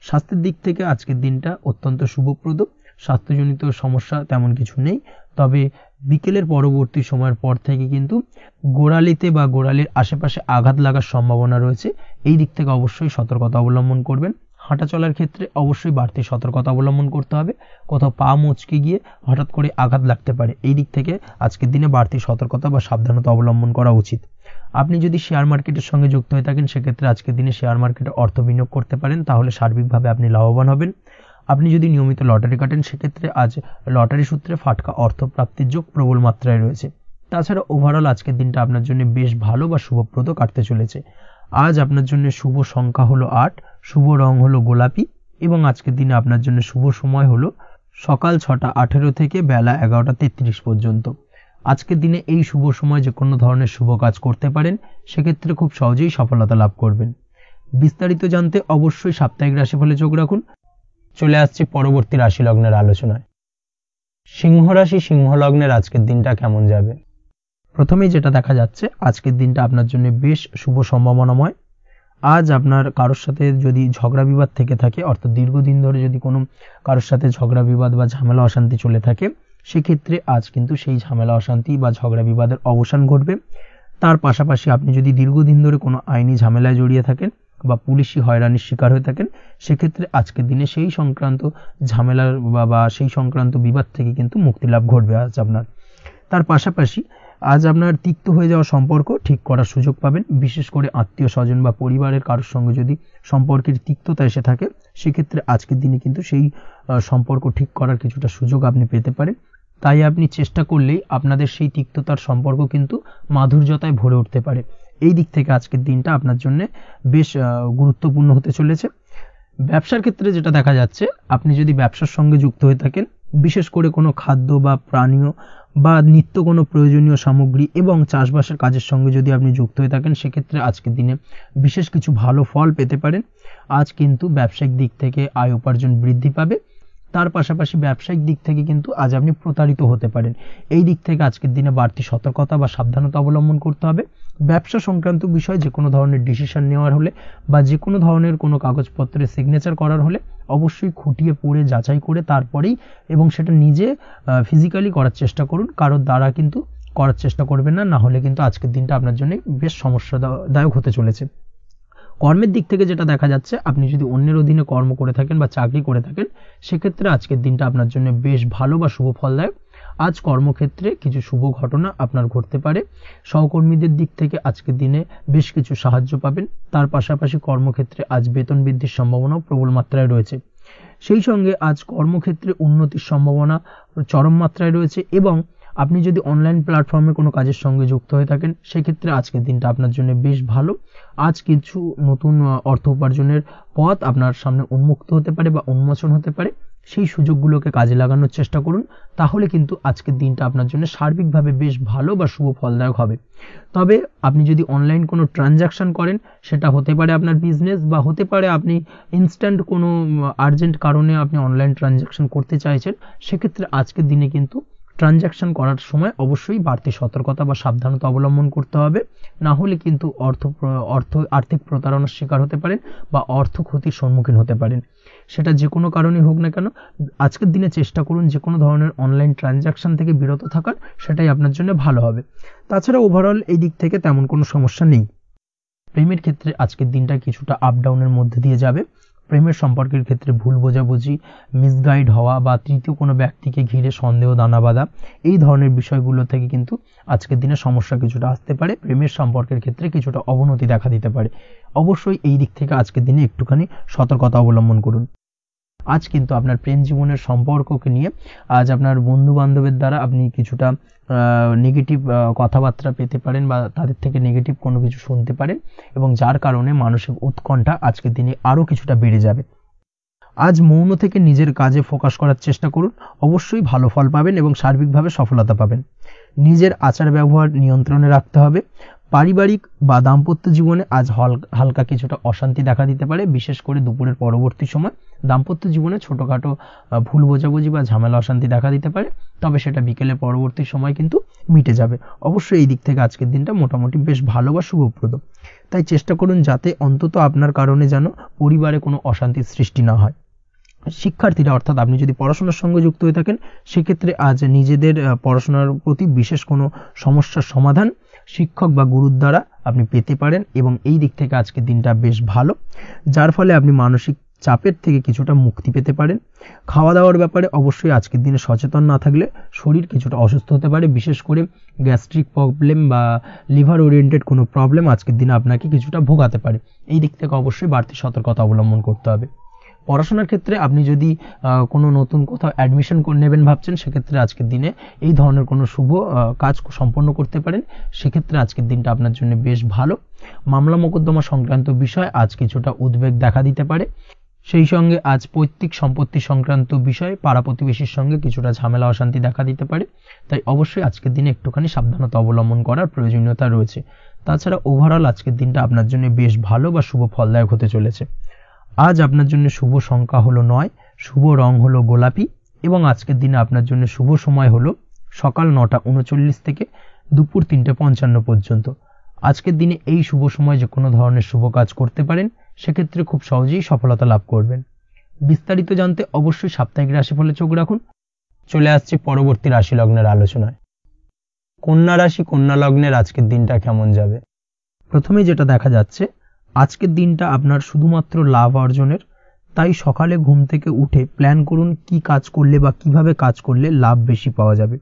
স্বাস্থ্যের দিক থেকে আজকের দিনটা অত্যন্ত শুভপ্রদ। স্বাস্থ্যজনিত সমস্যা তেমন কিছু নেই, তবে বিকেলের পরবর্তী সময়ের পর থেকে কিন্তু গোড়ালিতে বা গোড়ালির আশেপাশে আঘাত লাগার সম্ভাবনা রয়েছে। এই দিক থেকে অবশ্যই সতর্কতা অবলম্বন করবেন। হাঁটা চলার ক্ষেত্রে অবশ্যই বাড়তি সতর্কতা অবলম্বন করতে হবে, কোথাও পা মুচকে গিয়ে হঠাৎ করে আঘাত লাগতে পারে। এই দিক থেকে আজকের দিনে বাড়তি সতর্কতা বা সাবধানতা অবলম্বন করা উচিত। আপনি যদি শেয়ার মার্কেটের সঙ্গে যুক্ত হয়ে থাকেন সেক্ষেত্রে আজকের দিনে শেয়ার মার্কেটে অর্থ বিনিয়োগ করতে পারেন, তাহলে সার্বিকভাবে আপনি লাভবান হবেন। আপনি যদি নিয়মিত লটারি কাটেন সেক্ষেত্রে আজ লটারি সূত্রে ফাটকা অর্থ প্রাপ্তির যোগ প্রবল মাত্রায় রয়েছে। তাছাড়া ওভারঅল আজকের দিনটা আপনার জন্য বেশ ভালো বা শুভপ্রদ কাটতে চলেছে। আজ আপনার জন্য শুভ সংখ্যা হলো 8, শুভ রং হলো গোলাপি এবং আজকের দিনে আপনার জন্য শুভ সময় হলো সকাল 6:18 থেকে বেলা 11:33 পর্যন্ত। আজকের দিনে এই শুভ সময় যে কোনো ধরনের শুভ কাজ করতে পারেন, সেক্ষেত্রে খুব সহজেই সফলতা লাভ করবেন। বিস্তারিত জানতে অবশ্যই সাপ্তাহিক রাশিফলে চোখ রাখুন। চলে আসছে পরবর্তী রাশি লগ্নের আলোচনায়। সিংহ রাশি, সিংহ লগ্নের আজকের দিনটা কেমন যাবে? প্রথমেই যেটা দেখা যাচ্ছে, আজকের দিনটা আপনার জন্য বেশ শুভ সম্ভাবনাময়। আজ আপনার কারোর সাথে যদি ঝগড়া বিবাদ থেকে থাকে, অর্থাৎ দীর্ঘদিন ধরে যদি কোনো কারোর সাথে ঝগড়া বিবাদ বা ঝামেলা অশান্তি চলে থাকে, সেক্ষেত্রে আজ কিন্তু সেই ঝামেলা অশান্তি বা ঝগড়া বিবাদের অবসান ঘটবে। তার পাশাপাশি আপনি যদি দীর্ঘদিন ধরে কোনো আইনি ঝামেলায় জড়িয়ে থাকেন বা পুলিশি হয়রানির শিকার হয়ে থাকেন, সেক্ষেত্রে আজকের দিনে সেই সংক্রান্ত ঝামেলার বা সেই সংক্রান্ত বিবাদ থেকে কিন্তু মুক্তি লাভ ঘটবে আজ আপনার। তার পাশাপাশি আজ আপনার তিক্ত হয়ে যাওয়া সম্পর্ক ঠিক করার সুযোগ পাবেন। বিশেষ করে আত্মীয় স্বজন বা পরিবারের কারোর সঙ্গে যদি সম্পর্কের তিক্ততা এসে থাকে, সেক্ষেত্রে আজকের দিনে কিন্তু সেই সম্পর্ক ঠিক করার কিছুটা সুযোগ আপনি পেতে পারেন। তাই আপনি চেষ্টা করলেই আপনাদের সেই তিক্ততার সম্পর্ক কিন্তু মাধুর্যতায় ভরে উঠতে পারে। এই দিক থেকে আজকের দিনটা আপনার জন্য বেশ গুরুত্বপূর্ণ হতে চলেছে। ব্যবসার ক্ষেত্রে যেটা দেখা যাচ্ছে, আপনি যদি ব্যবসার সঙ্গে যুক্ত হয়ে থাকেন, বিশেষ করে কোনো খাদ্য বা পানীয় বা নিত্য কোনো প্রয়োজনীয় সামগ্রী এবং চাষবাসের কাজের সঙ্গে যদি আপনি যুক্ত হয়ে থাকেন, সেক্ষেত্রে আজকের দিনে বিশেষ কিছু ভালো ফল পেতে পারেন। আজ কিন্তু ব্যবসায়িক দিক থেকে আয় উপার্জন বৃদ্ধি পাবে, তার পাশাপাশি ব্যবসায়িক দিক থেকে কিন্তু আজ আপনি প্রতারিত হতে পারেন। এই দিক থেকে আজকের দিনে বাড়তি সতর্কতা বা সাবধানতা অবলম্বন করতে হবে। ব্যবসা সংক্রান্ত বিষয় যে কোনো ধরনের ডিসিশন নেওয়ার হলে বা যে কোনো ধরনের কোনো কাগজপত্রে সিগনেচার করার হলে অবশ্যই খুঁটিয়ে পড়ে যাচাই করে তারপরেই, এবং সেটা নিজে ফিজিক্যালি করার চেষ্টা করুন, কারোর দ্বারা কিন্তু করার চেষ্টা করবেন না, না হলে কিন্তু আজকের দিনটা আপনার জন্য বেশ সমস্যাদায়ক হতে চলেছে। কর্মের দিক থেকে যেটা দেখা যাচ্ছে, আপনি যদি অন্যের অধীনে কর্ম করে থাকেন বা চাকরি করে থাকেন, সেক্ষেত্রে আজকের দিনটা আপনার জন্য বেশ ভালো বা শুভ ফলদায়ক। আজ কর্মক্ষেত্রে কিছু শুভ ঘটনা আপনার ঘটতে পারে। সহকর্মীদের দিক থেকে আজকের দিনে বেশ কিছু সাহায্য পাবেন। তার পাশাপাশি কর্মক্ষেত্রে আজ বেতন বৃদ্ধির সম্ভাবনাও প্রবল মাত্রায় রয়েছে। সেই সঙ্গে আজ কর্মক্ষেত্রে উন্নতির সম্ভাবনা চরম মাত্রায় রয়েছে, এবং আপনি যদি অনলাইন প্ল্যাটফর্মে কোনো কাজের সঙ্গে যুক্ত হয়ে থাকেন, সেক্ষেত্রে আজকের দিনটা আপনার জন্য বেশ ভালো। আজ কিছু নতুন অর্থ উপার্জনের পথ আপনার সামনে উন্মুক্ত হতে পারে বা উন্মোচন হতে পারে। সেই সুযোগগুলোকে কাজে লাগানোর চেষ্টা করুন, তাহলে কিন্তু আজকের দিনটা আপনার জন্য সার্বিকভাবে বেশ ভালো বা শুভ ফলদায়ক হবে। তবে আপনি যদি অনলাইন কোনো ট্রানজাকশন করেন, সেটা হতে পারে আপনার বিজনেস, বা হতে পারে আপনি ইনস্ট্যান্ট কোনো আর্জেন্ট কারণে আপনি অনলাইন ট্রানজাকশন করতে চাইছেন, সেক্ষেত্রে আজকের দিনে কিন্তু ট্রানজাকশন করার সময় অবশ্যই বাড়তি সতর্কতা বা সাবধানতা অবলম্বন করতে হবে, না হলে কিন্তু আর্থিক প্রতারণার শিকার হতে পারেন বা অর্থ ক্ষতির সম্মুখীন হতে পারেন। সেটা যে কোনো কারণেই হোক না কেন, আজকের দিনে চেষ্টা করুন যে কোনো ধরনের অনলাইন ট্রানজাকশন থেকে বিরত থাকার, সেটাই আপনার জন্য ভালো হবে। তাছাড়া ওভারঅল এই দিক থেকে তেমন কোনো সমস্যা নেই। প্রেমের ক্ষেত্রে আজকের দিনটা কিছুটা আপ ডাউনের মধ্যে দিয়ে যাবে। প্রেমের সম্পর্কের ক্ষেত্রে ভুল বোঝাবুঝি, মিসগাইড হওয়া বা তৃতীয় কোনো ব্যক্তিকে ঘিরে সন্দেহ দানা বাঁধা, এই ধরনের বিষয়গুলো থেকে কিন্তু আজকের দিনে সমস্যা কিছুটা আসতে পারে। প্রেমের সম্পর্কের ক্ষেত্রে কিছুটা অবনতি দেখা দিতে পারে। অবশ্যই এই দিক থেকে আজকের দিনে একটুখানি সতর্কতা অবলম্বন করুন। আজ কিন্তু আপনার প্রেম জীবনের সম্পর্ককে নিয়ে আজ আপনার বন্ধু বান্ধবের দ্বারা আপনি কিছুটা নেগেটিভ কথাবার্তা পেতে পারেন বা তাদের থেকে নেগেটিভ কোনো কিছু শুনতে পারেন, এবং যার কারণে মানসিক উৎকণ্ঠা আজকের দিনে আরও কিছুটা বেড়ে যাবে। আজ মৌন থেকে নিজের কাজে ফোকাস করার চেষ্টা করুন, অবশ্যই ভালো ফল পাবেন এবং সার্বিকভাবে সফলতা পাবেন। নিজের আচার ব্যবহার নিয়ন্ত্রণে রাখতে হবে। পারিবারিক বা দাম্পত্য জীবনে আজ হালকা কিছুটা অশান্তি দেখা দিতে পারে, বিশেষ করে দুপুরের পরবর্তী সময় দাম্পত্য জীবনে ছোটখাটো ভুল বোঝাবুঝি বা ঝামেলা অশান্তি দেখা দিতে পারে, তবে সেটা বিকেলের পরবর্তী সময় কিন্তু মিটে যাবে। অবশ্যই এই দিক থেকে আজকের দিনটা মোটামুটি বেশ ভালো বা শুভপ্রদ। তাই চেষ্টা করুন যাতে অন্তত আপনার কারণে যেন পরিবারে কোনো অশান্তির সৃষ্টি না হয়। শিক্ষার্থীরা, অর্থাৎ আপনি যদি পড়াশোনার সঙ্গে যুক্ত হয়ে থাকেন, সেক্ষেত্রে আজ নিজেদের পড়াশোনার প্রতি বিশেষ কোনো সমস্যার সমাধান শিক্ষক বা গুরুর দ্বারা আপনি পেতে পারেন, এবং এই দিক থেকে আজকের দিনটা বেশ ভালো, যার ফলে আপনি মানসিক চাপের থেকে কিছুটা মুক্তি পেতে পারেন। খাওয়া দাওয়ার ব্যাপারে অবশ্যই আজকের দিনে সচেতন না থাকলে শরীর কিছুটা অসুস্থ হতে পারে, বিশেষ করে গ্যাস্ট্রিক প্রবলেম বা লিভার ওরিয়েন্টেড কোনো প্রবলেম আজকের দিনে আপনাকে কিছুটা ভোগাতে পারে। এই দিক থেকে অবশ্যই বাড়তি সতর্কতা অবলম্বন করতে হবে। পড়াশোনার ক্ষেত্রে আপনি যদি কোনো নতুন কোথাও অ্যাডমিশন নেবেন ভাবছেন, সেক্ষেত্রে আজকের দিনে এই ধরনের কোনো শুভ কাজ সম্পন্ন করতে পারেন। সেক্ষেত্রে আজকের দিনটা আপনার জন্য বেশ ভালো। মামলা মোকদ্দমা সংক্রান্ত বিষয় আজ কিছুটা উদ্বেগ দেখা দিতে পারে। সেই সঙ্গে আজ পৈতৃক সম্পত্তি সংক্রান্ত বিষয়ে পাড়া প্রতিবেশীর সঙ্গে কিছুটা ঝামেলা অশান্তি দেখা দিতে পারে। তাই অবশ্যই আজকের দিনে একটুখানি সাবধানতা অবলম্বন করার প্রয়োজনীয়তা রয়েছে। তাছাড়া ওভারঅল আজকের দিনটা আপনার জন্য বেশ ভালো বা শুভ ফলদায়ক হতে চলেছে। আজ আপনার জন্য শুভ সংখ্যা হলো 9, শুভ রং হলো গোলাপি, এবং আজকের দিনে আপনার জন্য শুভ সময় হলো সকাল 9:39 থেকে দুপুর 3:55 পর্যন্ত। আজকের দিনে এই শুভ সময় যে কোনো ধরনের শুভ কাজ করতে পারেন, সেক্ষেত্রে খুব সহজেই সফলতা লাভ করবেন। বিস্তারিত জানতে অবশ্যই সাপ্তাহিক রাশিফলে চোখ রাখুন। চলে আসছি পরবর্তী রাশি লগ্নের আলোচনায়। কন্যা রাশি, কন্যা লগ্নের আজকের দিনটা কেমন যাবে? প্রথমে যেটা দেখা যাচ্ছে, আজকের দিনটা আপনার শুধুমাত্র লাভ অর্জনের। তাই সকালে ঘুম থেকে উঠে প্ল্যান করুন কি কাজ করলে বা কিভাবে কাজ করলে লাভ বেশি পাওয়া যাবে।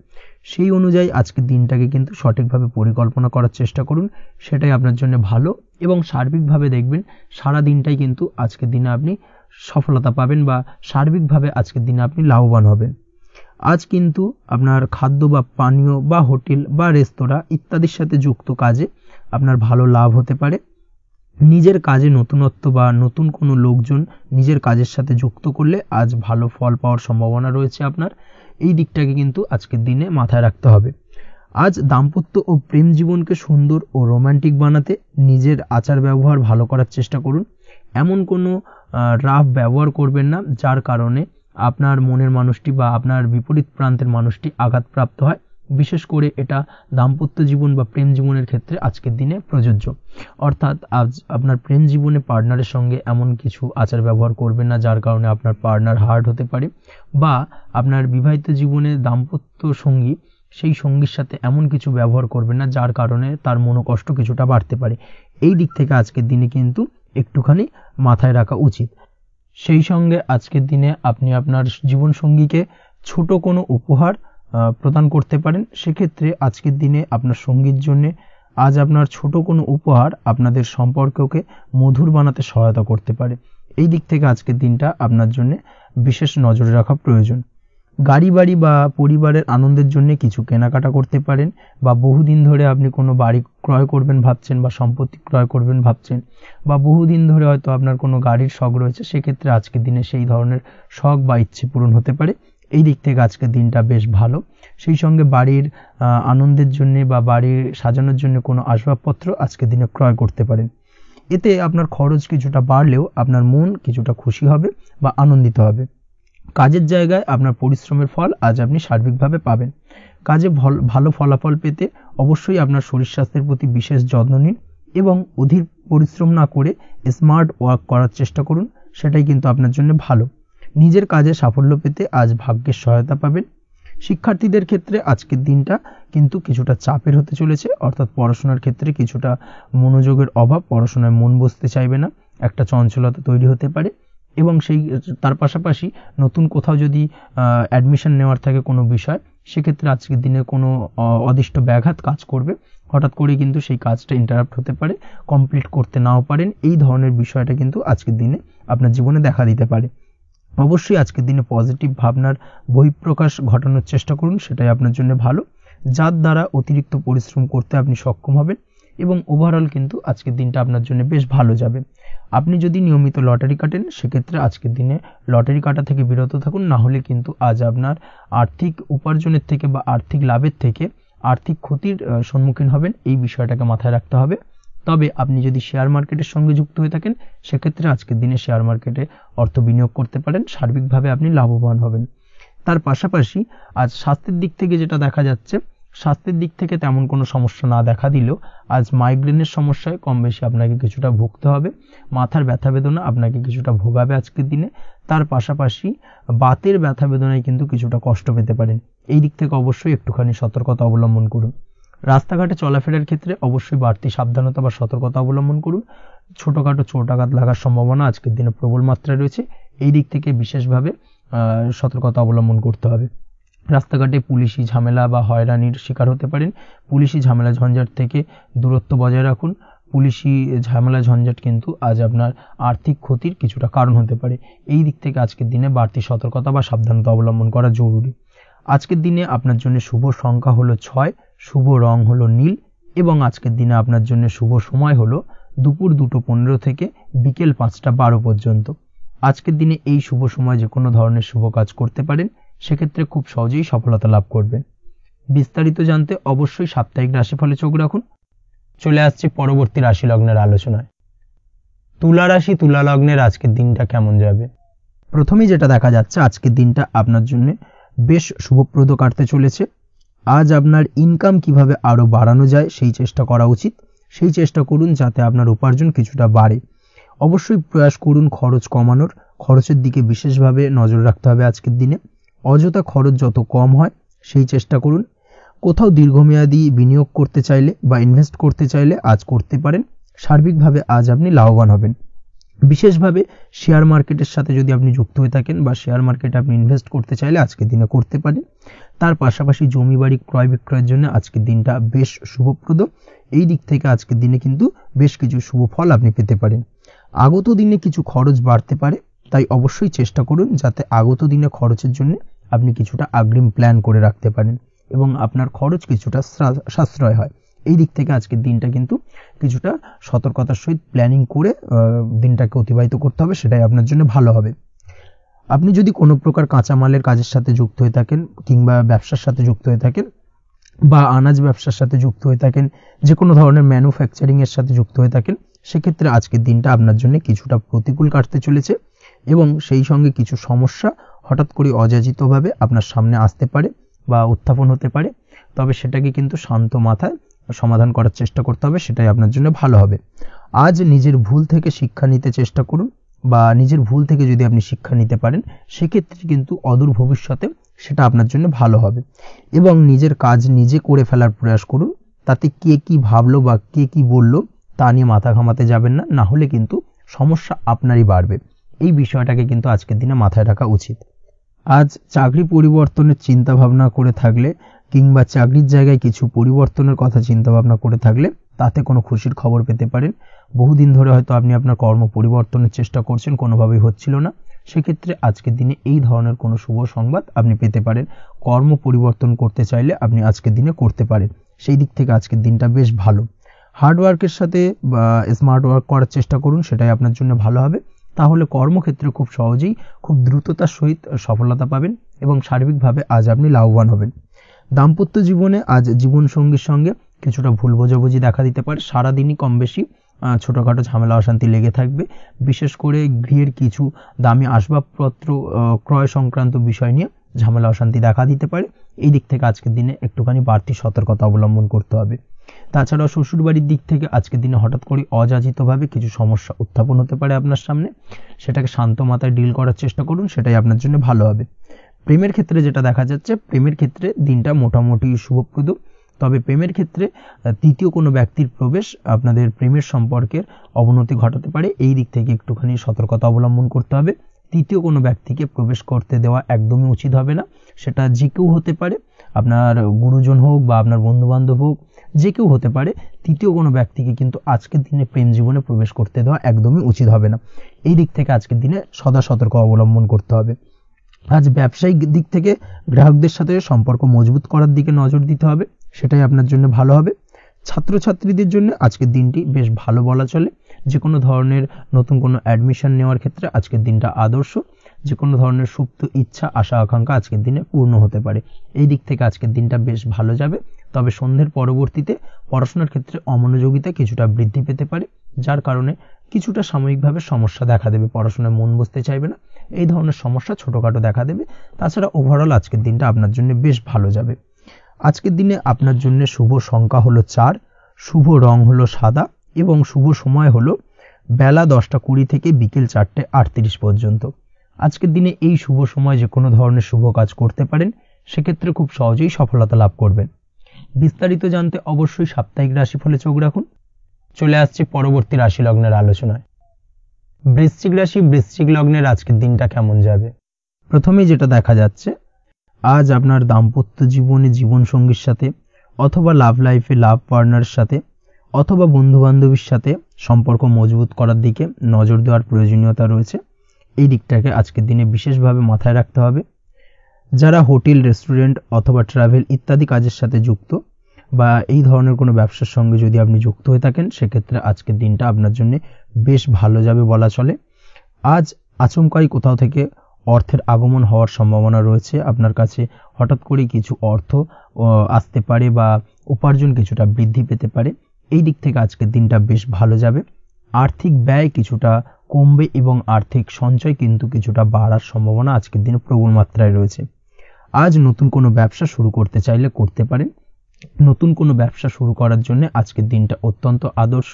সেই অনুযায়ী আজকের দিনটাকে কিন্তু সঠিকভাবে পরিকল্পনা করার চেষ্টা করুন, সেটাই আপনার জন্য ভালো, এবং সার্বিকভাবে দেখবেন সারা দিনটাই কিন্তু আজকের দিনে আপনি সফলতা পাবেন বা সার্বিকভাবে আজকের দিনে আপনি লাভবান হবেন। আজ কিন্তু আপনার খাদ্য বা পানীয় বা হোটেল বা রেস্তোরাঁ ইত্যাদির সাথে যুক্ত কাজে আপনার ভালো লাভ হতে পারে। নিজের কাজে নতুনত্ব বা নতুন কোনো লোকজন নিজের কাজের সাথে যুক্ত করলে আজ ভালো ফল পাওয়ার সম্ভাবনা রয়েছে আপনার। এই দিকটাকে কিন্তু আজকের দিনে মাথায় রাখতে হবে। আজ দাম্পত্য ও প্রেম জীবনকে সুন্দর ও রোমান্টিক বানাতে নিজের আচার ব্যবহার ভালো করার চেষ্টা করুন। এমন কোনো রাফ ব্যবহার করবেন না যার কারণে আপনার মনের মানুষটি বা আপনার বিপরীত প্রান্তের মানুষটি আঘাতপ্রাপ্ত হয়। বিশেষ করে এটা দাম্পত্য জীবন বা প্রেম জীবনের ক্ষেত্রে আজকের দিনে প্রযোজ্য। অর্থাৎ আজ আপনার প্রেম জীবনে পার্টনারের সঙ্গে এমন কিছু আচার ব্যবহার করবেন না যার কারণে আপনার পার্টনার হার্ট হতে পারে, বা আপনার বিবাহিত জীবনে দাম্পত্য সঙ্গী সেই সঙ্গীর সাথে এমন কিছু ব্যবহার করবেন না যার কারণে তার মনোকষ্ট কিছুটা বাড়তে পারে। এই দিক থেকে আজকের দিনে কিন্তু একটুখানি মাথায় রাখা উচিত। সেই সঙ্গে আজকের দিনে আপনি আপনার জীবনসঙ্গীকে ছোট কোনো উপহার প্রদান করতে পারেন। সেক্ষেত্রে আজকের দিনে আপনার সঙ্গীর জন্য আজ আপনার ছোট কোনো উপহার আপনাদের সম্পর্ককে মধুর বানাতে সহায়তা করতে পারে। এই দিক থেকে আজকের দিনটা আপনার জন্য বিশেষ নজরে রাখা প্রয়োজন। গাড়ি বাড়ি বা পরিবারের আনন্দের জন্য কিছু কেনাকাটা করতে পারেন, বা বহুদিন ধরে আপনি কোনো বাড়ি ক্রয় করবেন ভাবছেন বা সম্পত্তি ক্রয় করবেন ভাবছেন, বা বহুদিন ধরে হয়তো আপনার কোনো গাড়ির শখ রয়েছে, সেক্ষেত্রে আজকের দিনে সেই ধরনের শখ বা ইচ্ছে পূরণ হতে পারে। এই দিক থেকে আজকের দিনটা বেশ ভালো। সেই সঙ্গে বাড়ির আনন্দের জন্য বা বাড়ির সাজানোর জন্য কোনো আসবাবপত্র আজকের দিনে ক্রয় করতে পারেন। এতে আপনার খরচ কিছুটা বাড়লেও আপনার মন কিছুটা খুশি হবে বা আনন্দিত হবে। কাজের জায়গায় আপনার পরিশ্রমের ফল আজ আপনি সার্বিকভাবে পাবেন। কাজে ভালো ফলাফল পেতে অবশ্যই আপনার শরীর স্বাস্থ্যের প্রতি বিশেষ যত্ন নিন এবং অধীর পরিশ্রম না করে স্মার্ট ওয়ার্ক করার চেষ্টা করুন, সেটাই কিন্তু আপনার জন্য ভালো। নিজের কাজে সাফল্য পেতে আজ ভাগ্যের সহায়তা পাবেন। শিক্ষার্থীদের ক্ষেত্রে আজকের দিনটা কিন্তু কিছুটা চাপের হতে চলেছে, অর্থাৎ পড়াশোনার ক্ষেত্রে কিছুটা মনোযোগের অভাব, পড়াশোনায় মন বসতে চাইবে না, একটা চঞ্চলতা তৈরি হতে পারে। এবং তার পাশাপাশি নতুন কোথাও যদি অ্যাডমিশন নেওয়ার থাকে কোনো বিষয়, সেক্ষেত্রে আজকের দিনে কোনো অদিষ্ট ব্যাঘাত কাজ করবে, হঠাৎ করে কিন্তু সেই কাজটা ইন্টারাপ্ট হতে পারে, কমপ্লিট করতে নাও পারেন। এই ধরনের বিষয়টা কিন্তু আজকের দিনে আপনার জীবনে দেখা দিতে পারে। অবশ্যই আজকের দিনে পজিটিভ ভাবনার বহিঃপ্রকাশ ঘটানোর চেষ্টা করুন, সেটাই আপনার জন্য ভালো, যার দ্বারা অতিরিক্ত পরিশ্রম করতে আপনি সক্ষম হবেন এবং ওভারঅল কিন্তু আজকের দিনটা আপনার জন্য বেশ ভালো যাবে। আপনি যদি নিয়মিত লটারি কাটেন, সেক্ষেত্রে আজকের দিনে লটারি কাটা থেকে বিরত থাকুন, না হলে কিন্তু আজ আপনার আর্থিক উপার্জনের থেকে বা আর্থিক লাভের থেকে আর্থিক ক্ষতির সম্মুখীন হবেন। এই বিষয়টাকে মাথায় রাখতে হবে। তবে আপনি যদি শেয়ার মার্কেটের সঙ্গে যুক্ত হয়ে থাকেন, সেক্ষেত্রে আজকের দিনে শেয়ার মার্কেটে অর্থ বিনিয়োগ করতে পারেন, সার্বিকভাবে আপনি লাভবান হবেন। তার পাশাপাশি আজ স্বাস্থ্যের দিক থেকে যেটা দেখা যাচ্ছে, স্বাস্থ্যের দিক থেকে তেমন কোনো সমস্যা না দেখা দিলেও আজ মাইগ্রেনের সমস্যায় কম বেশি আপনাকে কিছুটা ভুগতে হবে। মাথার ব্যথা বেদনা আপনাকে কিছুটা ভোগাবে আজকের দিনে। তার পাশাপাশি বাতের ব্যথা বেদনায় কিন্তু কিছুটা কষ্ট পেতে পারেন। এই দিক থেকে অবশ্যই একটুখানি সতর্কতা অবলম্বন করুন। রাস্তাঘাটে চলাফেরার ক্ষেত্রে অবশ্যই বাড়তি সাবধানতা বা সতর্কতা অবলম্বন করুন। ছোটখাটো চোট আঘাত লাগার সম্ভাবনা আজকের দিনে প্রবল মাত্রায় রয়েছে। এই দিক থেকে বিশেষভাবে সতর্কতা অবলম্বন করতে হবে। রাস্তাঘাটে পুলিশি ঝামেলা বা হয়রানির শিকার হতে পারেন। পুলিশি ঝামেলা ঝঞ্ঝাট থেকে দূরত্ব বজায় রাখুন। পুলিশি ঝামেলা ঝঞ্ঝাট কিন্তু আজ আপনার আর্থিক ক্ষতির কিছুটা কারণ হতে পারে। এই দিক থেকে আজকের দিনে বাড়তি সতর্কতা বা সাবধানতা অবলম্বন করা জরুরি। আজকের দিনে আপনার জন্য শুভ সংখ্যা হলো 6, শুভ রং হলো নীল এবং আজকের দিনে আপনার জন্য শুভ সময় হলো দুপুর 2:15 থেকে বিকেল 5:12 পর্যন্ত। আজকের দিনে এই শুভ সময় যে কোনো ধরনের শুভ কাজ করতে পারেন, সেক্ষেত্রে খুব সহজেই সফলতা লাভ করবেন। বিস্তারিত জানতে অবশ্যই সাপ্তাহিক রাশিফলে চোখ রাখুন। চলে আসছে পরবর্তী রাশি লগ্নের আলোচনায়। তুলা রাশি, তুলা লগ্নের আজকের দিনটা কেমন যাবে? প্রথমেই যেটা দেখা যাচ্ছে, আজকের দিনটা আপনার জন্য বেশ শুভপ্রদ কাটতে চলেছে। আজ আপনার ইনকাম কিভাবে আরো বাড়ানো যায় সেই চেষ্টা করা উচিত। সেই চেষ্টা করুন যাতে আপনার উপার্জন কিছুটা বাড়ে। অবশ্যই প্রয়াস করুন খরচ কমানোর। খরচের দিকে বিশেষভাবে নজর রাখতে হবে আজকের দিনে। অযথা খরচ যত কম হয় সেই চেষ্টা করুন। কোথাও দীর্ঘমেয়াদী বিনিয়োগ করতে চাইলে বা ইনভেস্ট করতে চাইলে আজ করতে পারেন। সার্বিকভাবে আজ আপনি লাভবান হবেন। বিশেষভাবে শেয়ার মার্কেটের সাথে যদি আপনি যুক্ত হয়ে থাকেন বা শেয়ার মার্কেটে আপনি ইনভেস্ট করতে চাইলে আজকের দিনে করতে পারেন। তার পাশাপাশি জমি বাড়ি ক্রয় বিক্রয়ের জন্য আজকের দিনটা বেশ শুভপ্রদ। এই দিক থেকে আজকের দিনে কিন্তু বেশ কিছু শুভ ফল আপনি পেতে পারেন। আগত দিনে কিছু খরচ বাড়তে পারে, তাই অবশ্যই চেষ্টা করুন যাতে আগত দিনে খরচের জন্য আপনি কিছুটা অগ্রিম প্ল্যান করে রাখতে পারেন এবং আপনার খরচ কিছুটা সাশ্রয় হয়। এই দিক থেকে আজকের দিনটা কিন্তু কিছুটা সতর্কতার সহিত প্ল্যানিং করে দিনটাকে অতিবাহিত করতে হবে, সেটাই আপনার জন্য ভালো হবে। আপনি যদি কোনো প্রকার কাঁচামালের কাজের সাথে যুক্ত হয়ে থাকেন কিংবা ব্যবসার সাথে যুক্ত হয়ে থাকেন বা আনাজ ব্যবসার সাথে যুক্ত হয়ে থাকেন, যে কোনো ধরনের ম্যানুফ্যাকচারিং এর সাথে যুক্ত হয়ে থাকেন, সেক্ষেত্রে আজকের দিনটা আপনার জন্য কিছুটা প্রতিকূল কাটতে চলেছে এবং সেই সঙ্গে কিছু সমস্যা হঠাৎ করে অযাচিতভাবে আপনার সামনে আসতে পারে বা উত্থাপন হতে পারে। তবে সেটাকে কিন্তু শান্ত মাথায় সমাধান করার চেষ্টা করতে হবে, সেটাই আপনার জন্য ভালো হবে। আজ নিজের ভুল থেকে শিক্ষা নিতে চেষ্টা করুন, বা নিজের ভুল থেকে যদি আপনি শিক্ষা নিতে পারেন সেক্ষেত্রে কিন্তু অদূর ভবিষ্যতে সেটা আপনার জন্য ভালো হবে। এবং নিজের কাজ নিজে করে ফেলার প্রয়াস করুন, তাতে কে কি ভাবলো বা কে কি বললো তা নিয়ে মাথা ঘামাতে যাবেন না, না হলে কিন্তু সমস্যা আপনারই বাড়বে। এই বিষয়টাকে কিন্তু আজকের দিনে মাথায় রাখা উচিত। আজ চাকরি পরিবর্তনের চিন্তা ভাবনা করে থাকলে কিংবা চাকরির জায়গায় কিছু পরিবর্তনের কথা চিন্তা ভাবনা করে থাকলে তাতে কোনো খুশির খবর পেতে পারেন। বহুদিন ধরে হয়তো আপনি আপনার কর্ম পরিবর্তনের চেষ্টা করছেন, কোনোভাবেই হচ্ছিল না, সেক্ষেত্রে আজকের দিনে এই ধরনের কোনো শুভ সংবাদ আপনি পেতে পারেন। কর্ম পরিবর্তন করতে চাইলে আপনি আজকের দিনে করতে পারেন, সেই দিক থেকে আজকের দিনটা বেশ ভালো। হার্ড ওয়ার্কের সাথে বা স্মার্ট ওয়ার্ক করার চেষ্টা করুন, সেটাই আপনার জন্য ভালো হবে। তাহলে কর্মক্ষেত্রে খুব সহজেই খুব দ্রুততার সহিত সফলতা পাবেন এবং সার্বিকভাবে আজ আপনি লাভবান হবেন। দাম্পত্য জীবনে আজ জীবনসঙ্গীর সঙ্গে কিছুটা ভুল বোঝাবুঝি দেখা দিতে পারে। সারাদিনই কম বেশি ছোটোখাটো ঝামেলা অশান্তি লেগে থাকবে, বিশেষ করে গৃহের কিছু দামি আসবাবপত্র ক্রয় সংক্রান্ত বিষয় নিয়ে ঝামেলা অশান্তি দেখা দিতে পারে। এই দিক থেকে আজকের দিনে একটুখানি বাড়তি সতর্কতা অবলম্বন করতে হবে। তাছাড়াও শ্বশুরবাড়ির দিক থেকে আজকের দিনে হঠাৎ করে অযাচিতভাবে কিছু সমস্যা উত্থাপন হতে পারে আপনার সামনে, সেটাকে শান্ত মাথায় ডিল করার চেষ্টা করুন, সেটাই আপনার জন্য ভালো হবে। প্রেমের ক্ষেত্রে যেটা দেখা যাচ্ছে, প্রেমের ক্ষেত্রে দিনটা মোটামুটি শুভপ্রদ, তবে প্রেমের ক্ষেত্রে তৃতীয় কোনো ব্যক্তির প্রবেশ আপনাদের প্রেমের সম্পর্কের অবনতি ঘটাতে পারে। এই দিক থেকে একটুখানি সতর্কতা অবলম্বন করতে হবে। তৃতীয় কোনো ব্যক্তিকে প্রবেশ করতে দেওয়া একদমই উচিত হবে না, সেটা যে কেউ হতে পারে, আপনার গুরুজন হোক বা আপনার বন্ধুবান্ধব হোক, যে কেউ হতে পারে। তৃতীয় কোনো ব্যক্তিকে কিন্তু আজকের দিনে প্রেম জীবনে প্রবেশ করতে দেওয়া একদমই উচিত হবে না। এই দিক থেকে আজকের দিনে সদা সতর্ক অবলম্বন করতে হবে। আজ ব্যবসায়িক দিক থেকে গ্রাহকদের সাথে সম্পর্ক মজবুত করার দিকে নজর দিতে হবে, সেটাই আপনার জন্য ভালো হবে। ছাত্রছাত্রীদের জন্য আজকের দিনটি বেশ ভালো বলা চলে। যে কোনো ধরনের নতুন কোনো অ্যাডমিশন নেওয়ার ক্ষেত্রে আজকের দিনটা আদর্শ। যে কোনো ধরনের সুপ্ত ইচ্ছা আশা আকাঙ্ক্ষা আজকের দিনে পূর্ণ হতে পারে। এই দিক থেকে আজকের দিনটা বেশ ভালো যাবে। তবে সন্ধ্যের পরবর্তীতে পড়াশোনার ক্ষেত্রে অমনোযোগিতা কিছুটা বৃদ্ধি পেতে পারে, যার কারণে কিছুটা সাময়িকভাবে সমস্যা দেখা দেবে, পড়াশোনায় মন বসতে চাইবে না, এই ধরনের সমস্যা ছোটোখাটো দেখা দেবে। তাছাড়া ওভারঅল আজকের দিনটা আপনার জন্য বেশ ভালো যাবে। আজকের দিনে আপনার জন্য শুভ সংখ্যা হলো 4, শুভ রং হলো সাদা এবং শুভ সময় হলো বেলা 10:20 থেকে বিকেল 4:38 পর্যন্ত। আজকের দিনে এই শুভ সময় যে কোনো ধরনের শুভ কাজ করতে পারেন, সেক্ষেত্রে খুব সহজেই সফলতা লাভ করবেন। বিস্তারিত জানতে অবশ্যই সাপ্তাহিক রাশিফলে চোখ রাখুন। চলে আসছে পরবর্তী রাশি লগ্নের আলোচনায়। বৃশ্চিক রাশি, বৃশ্চিক লগ্নের আজকের দিনটা কেমন যাবে? প্রথমেই যেটা দেখা যাচ্ছে, আজ আপনার দাম্পত্য জীবনে জীবনসঙ্গীর সাথে অথবা লাভ লাইফে লাভ পার্টনারের সাথে অথবা বন্ধু বান্ধবীর সাথে সম্পর্ক মজবুত করার দিকে নজর দেওয়ার প্রয়োজনীয়তা রয়েছে। এই দিকটাকে আজকের দিনে বিশেষভাবে মাথায় রাখতে হবে। যারা হোটেল, রেস্টুরেন্ট অথবা ট্রাভেল ইত্যাদি কাজের সাথে যুক্ত বা এই ধরনের কোনো ব্যবসার সঙ্গে যদি আপনি যুক্ত হয়ে থাকেন, সেক্ষেত্রে আজকের দিনটা আপনার জন্য বেশ ভালো যাবে বলা চলে। আজ আচমকাই কোথাও থেকে অর্থের আগমন হওয়ার সম্ভাবনা রয়েছে। আপনার কাছে হঠাৎ করে কিছু অর্থ আসতে পারে বা উপার্জন কিছুটা বৃদ্ধি পেতে পারে। এই দিক থেকে আজকের দিনটা বেশ ভালো যাবে। আর্থিক ব্যয় কিছুটা কমবে এবং আর্থিক সঞ্চয় কিন্তু কিছুটা বাড়ার সম্ভাবনা আজকের দিনে প্রবল মাত্রায় রয়েছে। আজ নতুন কোনো ব্যবসা শুরু করতে চাইলে করতে পারেন। নতুন কোনো ব্যবসা শুরু করার জন্য আজকের দিনটা অত্যন্ত আদর্শ।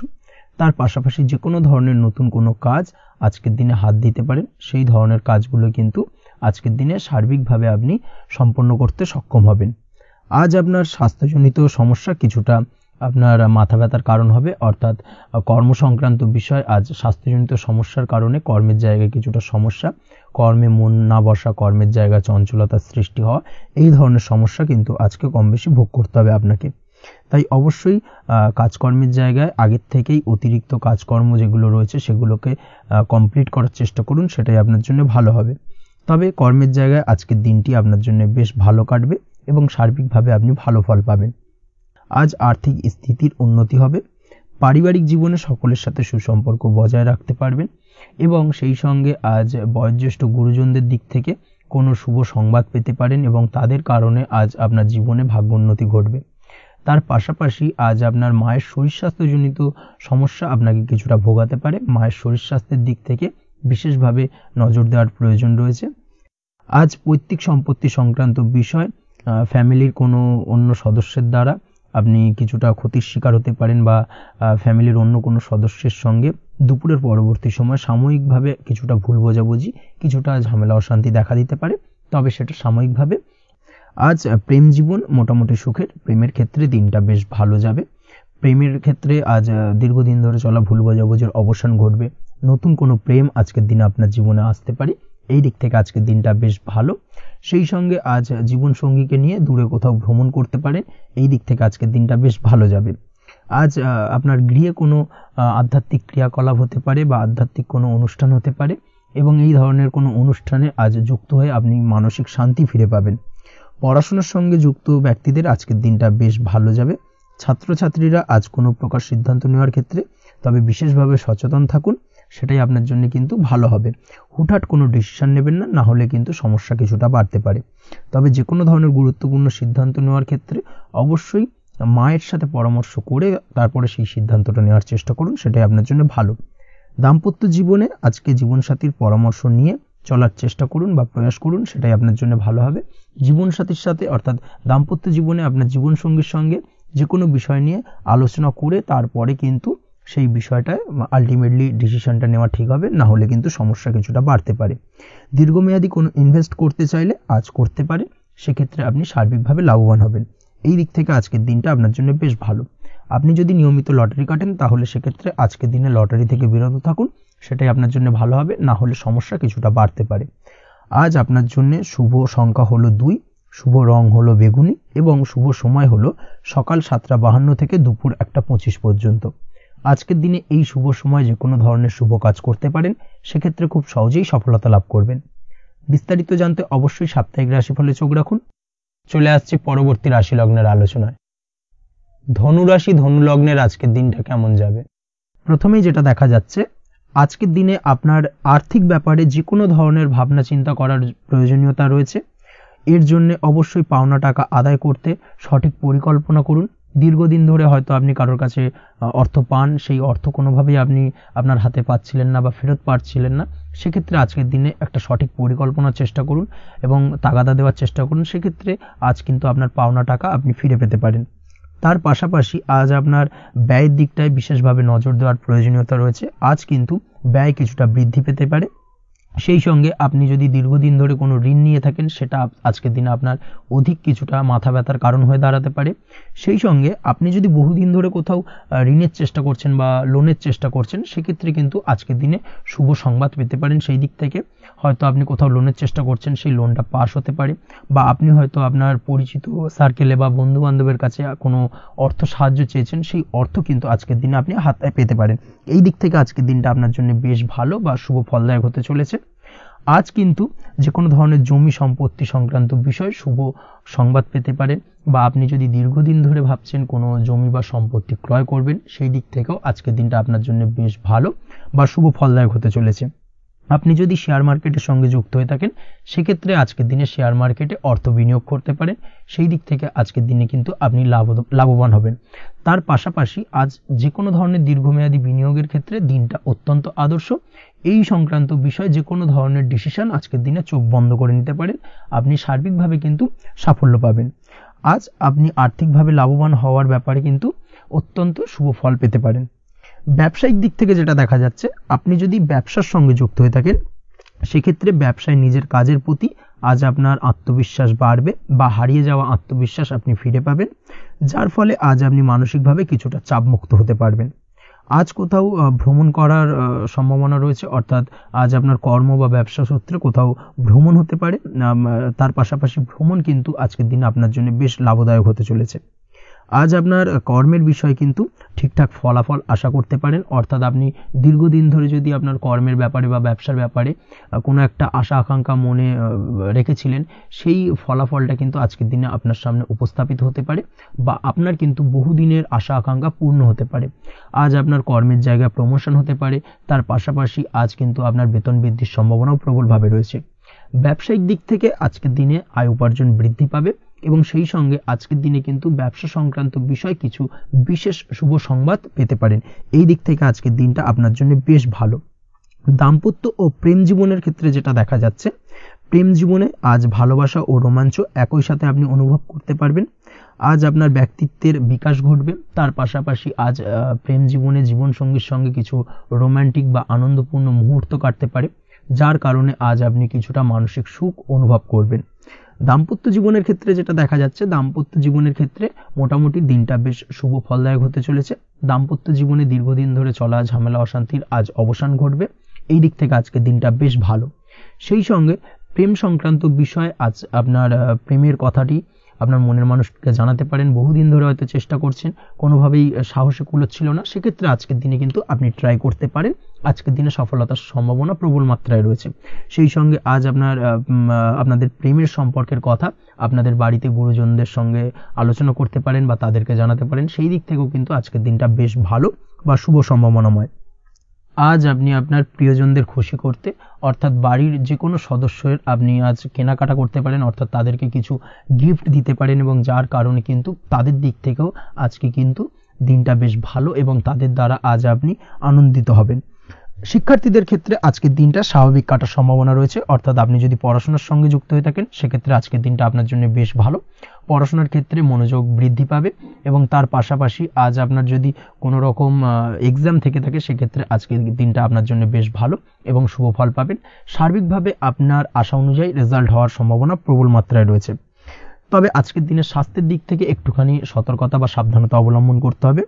তার পাশাপাশি যে কোনো ধরনের নতুন কোনো কাজ আজকের দিনে হাত দিতে পারেন, সেই ধরনের কাজগুলো কিন্তু আজকের দিনে সার্বিকভাবে আপনি সম্পন্ন করতে সক্ষম হবেন। আজ আপনার স্বাস্থ্যজনিত সমস্যা কিছুটা আপনার মাথা ব্যথার কারণ হবে, অর্থাৎ কর্ম সংক্রান্ত বিষয়। আজ স্বাস্থ্যজনিত সমস্যার কারণে কর্মের জায়গায় কিছুটা সমস্যা, কর্মে মন না বসা, কর্মের জায়গায় চঞ্চলতার সৃষ্টি হওয়া, এই ধরনের সমস্যা কিন্তু আজকে কম বেশি ভোগ করতে হবে আপনাকে। তাই অবশ্যই কাজকর্মের জায়গায় আগের থেকেই অতিরিক্ত কাজকর্ম যেগুলো রয়েছে সেগুলোকে কমপ্লিট করার চেষ্টা করুন, সেটাই আপনার জন্য ভালো হবে। তবে কর্মের জায়গায় আজকের দিনটি আপনার জন্য বেশ ভালো কাটবে এবং সার্বিকভাবে আপনি ভালো ফল পাবেন। আজ আর্থিক স্থিতির উন্নতি হবে। পারিবারিক জীবনে সকলের সাথে সুসম্পর্ক বজায় রাখতে পারবেন। এবং সেই সঙ্গে আজ বয়োজ্যেষ্ঠ গুরুজনদের দিক থেকে কোনো শুভ সংবাদ পেতে পারেন এবং তাদের কারণে আজ আপনার জীবনে ভাগ্যোন্নতি ঘটবে। তার পাশাপাশি আজ আপনার মায়ের শরীর স্বাস্থ্যজনিত সমস্যা আপনাকে কিছুটা ভোগাতে পারে। মায়ের শরীর স্বাস্থ্যের দিক থেকে বিশেষভাবে নজর দেওয়ার প্রয়োজন রয়েছে। আজ পৈতৃক সম্পত্তি সংক্রান্ত বিষয় ফ্যামিলির কোনো অন্য সদস্যের দ্বারা আপনি কিছুটা ক্ষতির শিকার হতে পারেন বা ফ্যামিলির অন্য কোনো সদস্যের সঙ্গে দুপুরের পরবর্তী সময় সাময়িকভাবে কিছুটা ভুল বোঝাবুঝি, কিছুটা ঝামেলা অশান্তি দেখা দিতে পারে, তবে সেটা সাময়িকভাবে। আজ প্রেম জীবন মোটামুটি সুখের। প্রেমের ক্ষেত্রে দিনটা বেশ ভালো যাবে। প্রেমের ক্ষেত্রে আজ দীর্ঘদিন ধরে চলা ভুল বোঝাবুঝির অবসান ঘটবে। নতুন কোনো প্রেম আজকের দিনে আপনার জীবনে আসতে পারে। এই দিক থেকে আজকের দিনটা বেশ ভালো। সেই সঙ্গে আজ জীবন সঙ্গীকে নিয়ে দূরে কোথাও ভ্রমণ করতে পারেন। এই দিক থেকে আজকের দিনটা বেশ ভালো যাবে। আজ আপনার গৃহে কোনো আধ্যাত্মিক ক্রিয়াকলাপ হতে পারে বা আধ্যাত্মিক কোনো অনুষ্ঠান হতে পারে এবং এই ধরনের কোনো অনুষ্ঠানে আজ যুক্ত হয়ে আপনি মানসিক শান্তি ফিরে পাবেন। পড়াশোনার সঙ্গে যুক্ত ব্যক্তিদের আজকের দিনটা বেশ ভালো যাবে। ছাত্রছাত্রীরা আজ কোনো প্রকার সিদ্ধান্ত নেওয়ার ক্ষেত্রে তবে বিশেষভাবে সচেতন থাকুন, সেটাই আপনার জন্য কিন্তু ভালো হবে। হুটহাট কোনো ডিসিশন নেবেন না, না হলে কিন্তু সমস্যা কিছুটা বাড়তে পারে। তবে যে কোনো ধরনের গুরুত্বপূর্ণ সিদ্ধান্ত নেওয়ার ক্ষেত্রে অবশ্যই মায়ের সাথে পরামর্শ করে তারপরে সেই সিদ্ধান্তটা নেওয়ার চেষ্টা করুন, সেটাই আপনার জন্য ভালো। দাম্পত্য জীবনে আজকে জীবনসাথীর পরামর্শ নিয়ে চলার চেষ্টা করুন বা প্রয়াস করুন, সেটাই আপনার জন্য ভালো হবে। জীবনসাথীর সাথে অর্থাৎ দাম্পত্য জীবনে আপনার জীবনসঙ্গীর সঙ্গে যে কোনো বিষয় নিয়ে আলোচনা করে তারপরে কিন্তু সেই বিষয়টায় আলটিমেটলি ডিসিশনটা নেওয়া ঠিক হবে, না হলে কিন্তু সমস্যা কিছুটা বাড়তে পারে। দীর্ঘমেয়াদী কোনো ইনভেস্ট করতে চাইলে আজ করতে পারে, সেক্ষেত্রে আপনি সার্বিকভাবে লাভবান হবেন। এই দিক থেকে আজকের দিনটা আপনার জন্য বেশ ভালো। আপনি যদি নিয়মিত লটারি কাটেন তাহলে সেক্ষেত্রে আজকের দিনে লটারি থেকে বিরত থাকুন, সেটাই আপনার জন্য ভালো হবে, না হলে সমস্যা কিছুটা বাড়তে পারে। আজ আপনার জন্য শুভ সংখ্যা হলো 2, শুভ রং হলো বেগুনি এবং শুভ সময় হলো সকাল 7:52 থেকে দুপুর 1:25 পর্যন্ত। আজকের দিনে এই শুভ সময় যে কোনো ধরনের শুভ কাজ করতে পারেন, সেক্ষেত্রে খুব সহজেই সফলতা লাভ করবেন। বিস্তারিত জানতে অবশ্যই সাপ্তাহিক রাশিফলে চোখ রাখুন। চলে আসছে পরবর্তী রাশি লগ্নের আলোচনায়। ধনু রাশি ধনু লগ্নের আজকের দিনটা কেমন যাবে? প্রথমেই যেটা দেখা যাচ্ছে, আজকের দিনে আপনার আর্থিক ব্যাপারে যে কোনো ধরনের ভাবনা চিন্তা করার প্রয়োজনীয়তা রয়েছে। এর জন্য অবশ্যই পাওনা টাকা আদায় করতে সঠিক পরিকল্পনা করুন। দীর্ঘদিন ধরে হয়তো আপনি কারোর কাছে অর্থ পান, সেই অর্থ কোনোভাবেই আপনি আপনার হাতে পাচ্ছিলেন না বা ফেরত পাচ্ছিলেন না, সেক্ষেত্রে আজকের দিনে একটা সঠিক পরিকল্পনার চেষ্টা করুন এবং তাগাদা দেওয়ার চেষ্টা করুন। সেক্ষেত্রে আজ কিন্তু আপনার পাওনা টাকা আপনি ফিরে পেতে পারেন। তার পাশাপাশি আজ আপনার ব্যয়ের দিকটায় বিশেষভাবে নজর দেওয়ার প্রয়োজনীয়তা রয়েছে। আজ কিন্তু ব্যয় কিছুটা বৃদ্ধি পেতে পারে। সেই সঙ্গে আপনি যদি দীর্ঘদিন ধরে কোনো ঋণ নিয়ে থাকেন, সেটা আজকের দিনে আপনার অধিক কিছুটা মাথা ব্যথার কারণ হয়ে দাঁড়াতে পারে। সেই সঙ্গে আপনি যদি বহুদিন ধরে কোথাও ঋণের চেষ্টা করছেন বা লোনের চেষ্টা করছেন, সেক্ষেত্রে কিন্তু আজকের দিনে শুভ সংবাদ পেতে পারেন। সেই দিক থেকে হয়তো আপনি কোথাও লোনের চেষ্টা করছেন, সেই লোনটা পাস হতে পারে, বা আপনি হয়তো আপনার পরিচিত সার্কেলে বা বন্ধু বান্ধবের কাছে কোনো অর্থ সাহায্য চেয়েছেন, সেই অর্থ কিন্তু আজকের দিনে আপনি হাতে পেতে পারেন। এই দিক থেকে আজকের দিনটা আপনার জন্য বেশ ভালো বা শুভ ফলদায়ক হতে চলেছে। আজ কিন্তু যে কোনো ধরনের জমি সম্পত্তি সংক্রান্ত বিষয় শুভ সংবাদ পেতে পারেন, বা আপনি যদি দীর্ঘদিন ধরে ভাবছেন কোনো জমি বা সম্পত্তি ক্রয় করবেন, সেই দিক থেকেও আজকের দিনটা আপনার জন্য বেশ ভালো বা শুভ ফলদায়ক হতে চলেছে। আপনি যদি শেয়ার মার্কেটের সঙ্গে যুক্ত হয়ে থাকেন, সেক্ষেত্রে আজকের দিনে শেয়ার মার্কেটে অর্থ বিনিয়োগ করতে পারেন। সেই দিক থেকে আজকের দিনে কিন্তু আপনি লাভবান হবেন। তার পাশাপাশি আজ যে কোনো ধরনের দীর্ঘমেয়াদী বিনিয়োগের ক্ষেত্রে দিনটা অত্যন্ত আদর্শ। এই সংক্রান্ত বিষয় যে কোনো ধরনের ডিসিশন আজকের দিনে চোখ বন্ধ করে নিতে পারেন, আপনি সার্বিকভাবে কিন্তু সাফল্য পাবেন। আজ আপনি আর্থিকভাবে লাভবান হওয়ার ব্যাপারে কিন্তু অত্যন্ত শুভ ফল পেতে পারেন। ব্যবসায়িক দিক থেকে যেটা দেখা যাচ্ছে, আপনি যদি ব্যবসার সঙ্গে যুক্ত হয়ে থাকেন, সেক্ষেত্রে ব্যবসায় নিজের কাজের প্রতি আজ আপনার আত্মবিশ্বাস বাড়বে বা হারিয়ে যাওয়া আত্মবিশ্বাস আপনি ফিরে পাবেন, যার ফলে আজ আপনি মানসিকভাবে কিছুটা চাপমুক্ত হতে পারবেন। আজ কোথাও ভ্রমণ করার সম্ভাবনা রয়েছে, অর্থাৎ আজ আপনার কর্ম বা ব্যবসা সূত্রে কোথাও ভ্রমণ হতে পারে। তার পাশাপাশি ভ্রমণ কিন্তু আজকের দিনে আপনার জন্য বেশ লাভদায়ক হতে চলেছে। আজ আপনার কর্মের বিষয়ে কিন্তু ঠিকঠাক ফলাফল আশা করতে পারেন, অর্থাৎ আপনি দীর্ঘদিন ধরে যদি আপনার কর্মের ব্যাপারে বা ব্যবসার ব্যাপারে কোনো একটা আশা আকাঙ্ক্ষা মনে রেখেছিলেন, সেই ফলাফলটা কিন্তু আজকের দিনে আপনার সামনে উপস্থাপিত হতে পারে বা আপনার কিন্তু বহুদিনের আশা আকাঙ্ক্ষা পূর্ণ হতে পারে। আজ আপনার কর্মের জায়গায় প্রমোশন হতে পারে, তার পাশাপাশি আজ কিন্তু আপনার বেতন বৃদ্ধির সম্ভাবনাও প্রবলভাবে রয়েছে। ব্যবসায়িক দিক থেকে আজকের দিনে আয় উপার্জন বৃদ্ধি পাবে এবং সেই সঙ্গে আজকের দিনে কিন্তু ব্যবসা সংক্রান্ত বিষয় কিছু বিশেষ শুভ সংবাদ পেতে পারেন। এই দিক থেকে আজকের দিনটা আপনার জন্য বেশ ভালো। দাম্পত্য ও প্রেম জীবনের ক্ষেত্রে যেটা দেখা যাচ্ছে, প্রেম জীবনে আজ ভালোবাসা ও রোমাঞ্চ একই সাথে আপনি অনুভব করতে পারবেন। আজ আপনার ব্যক্তিত্বের বিকাশ ঘটবে, তার পাশাপাশি আজ প্রেম জীবনে জীবনসঙ্গীর সঙ্গে কিছু রোমান্টিক বা আনন্দপূর্ণ মুহূর্ত কাটতে পারে, যার কারণে আজ আপনি কিছুটা মানসিক সুখ অনুভব করবেন। দাম্পত্য জীবনের ক্ষেত্রে যেটা দেখা যাচ্ছে, দাম্পত্য জীবনের ক্ষেত্রে মোটামুটি দিনটা বেশ শুভ ফলদায়ক হতে চলেছে। দাম্পত্য জীবনে দীর্ঘদিন ধরে চলা ঝামেলা অশান্তির আজ অবসান ঘটবে, এই দিক থেকে আজকে দিনটা বেশ ভালো। সেই সঙ্গে প্রেম সংক্রান্ত বিষয় আজ আপনার প্রেমের কথাটি আপনার মনের মানুষকে জানাতে পারেন। বহুদিন ধরে হয়তো চেষ্টা করছেন, কোনোভাবেই সাহসে কুলোচ্ছিল না, সেক্ষেত্রে আজকের দিনে কিন্তু আপনি ট্রাই করতে পারেন। আজকের দিনে সফলতার সম্ভাবনা প্রবল মাত্রায় রয়েছে। সেই সঙ্গে আজ আপনাদের প্রেমের সম্পর্কের কথা আপনাদের বাড়িতে গুরুজনদের সঙ্গে আলোচনা করতে পারেন বা তাদেরকে জানাতে পারেন। সেই দিক থেকেও কিন্তু আজকের দিনটা বেশ ভালো বা শুভ সম্ভাবনাময়। আজ আপনি আপনার প্রিয়জনদের খুশি করতে, অর্থাৎ বাড়ির যে কোনো সদস্যের আপনি আজ কেনাকাটা করতে পারেন, অর্থাৎ তাদেরকে কিছু গিফট দিতে পারেন এবং যার কারণে কিন্তু তাদের দিক থেকেও আজকে কিন্তু দিনটা বেশ ভালো এবং তাদের দ্বারা আজ আপনি আনন্দিত হবেন। শিক্ষার্থীদের ক্ষেত্রে আজকের দিনটা স্বাভাবিক কাটার সম্ভাবনা রয়েছে, অর্থাৎ আপনি যদি পড়াশোনার সঙ্গে যুক্ত হয়ে থাকেন সেক্ষেত্রে আজকের দিনটা আপনার জন্য বেশ ভালো। পড়াশোনার ক্ষেত্রে মনোযোগ বৃদ্ধি পাবে এবং তার পাশাপাশি আজ আপনার যদি কোনো রকম এক্সাম থেকে থাকে সেক্ষেত্রে আজকের দিনটা আপনার জন্য বেশ ভালো এবং শুভ ফল পাবেন। সার্বিকভাবে আপনার আশা অনুযায়ী রেজাল্ট হওয়ার সম্ভাবনা প্রবল মাত্রায় রয়েছে। তবে আজকের দিনে স্বাস্থ্যের দিক থেকে একটুখানি সতর্কতা বা সাবধানতা অবলম্বন করতে হবে।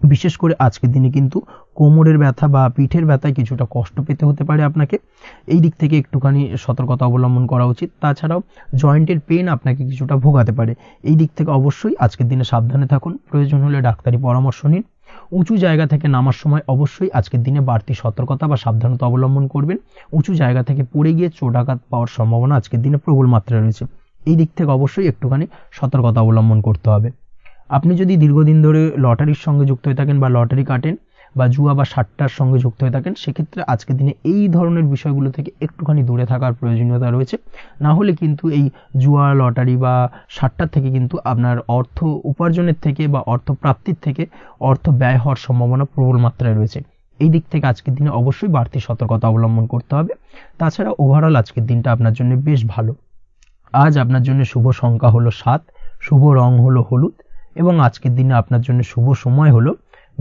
বিশেষ করে আজকের দিনে কিন্তু কোমরের ব্যথা বা পিঠের ব্যথায় কিছুটা কষ্ট পেতে হতে পারে আপনাকে, এই দিক থেকে একটুখানি সতর্কতা অবলম্বন করা উচিত। তাছাড়াও জয়েন্টের পেন আপনাকে কিছুটা ভোগাতে পারে, এই দিক থেকে অবশ্যই আজকের দিনে সাবধানে থাকুন। প্রয়োজন হলে ডাক্তারি পরামর্শ নিন। উঁচু জায়গা থেকে নামার সময় অবশ্যই আজকের দিনে বাড়তি সতর্কতা বা সাবধানতা অবলম্বন করবেন। উঁচু জায়গা থেকে পড়ে গিয়ে চোট আঘাত পাওয়ার সম্ভাবনা আজকের দিনে প্রবল মাত্রায় রয়েছে, এই দিক থেকে অবশ্যই একটুখানি সতর্কতা অবলম্বন করতে হবে। আপনি যদি দীর্ঘদিন ধরে লটারির সঙ্গে যুক্ত হয়ে থাকেন বা লটারি কাটেন বা জুয়া বা সাট্টার সঙ্গে যুক্ত হয়ে থাকেন সেক্ষেত্রে আজকের দিনে এই ধরনের বিষয়গুলো থেকে একটুখানি দূরে থাকার প্রয়োজনীয়তা রয়েছে। না হলে কিন্তু এই জুয়া, লটারি বা সাট্টার থেকে কিন্তু আপনার অর্থ উপার্জনের থেকে বা অর্থ প্রাপ্তির থেকে অর্থ ব্যয় হওয়ার সম্ভাবনা প্রবল মাত্রায় রয়েছে। এই দিক থেকে আজকের দিনে অবশ্যই বাড়তি সতর্কতা অবলম্বন করতে হবে। তাছাড়া ওভারঅল আজকের দিনটা আপনার জন্য বেশ ভালো। আজ আপনার জন্য শুভ সংখ্যা হলো 7, শুভ রং হলো হলুদ এবং আজকের দিনে আপনার জন্য শুভ সময় হলো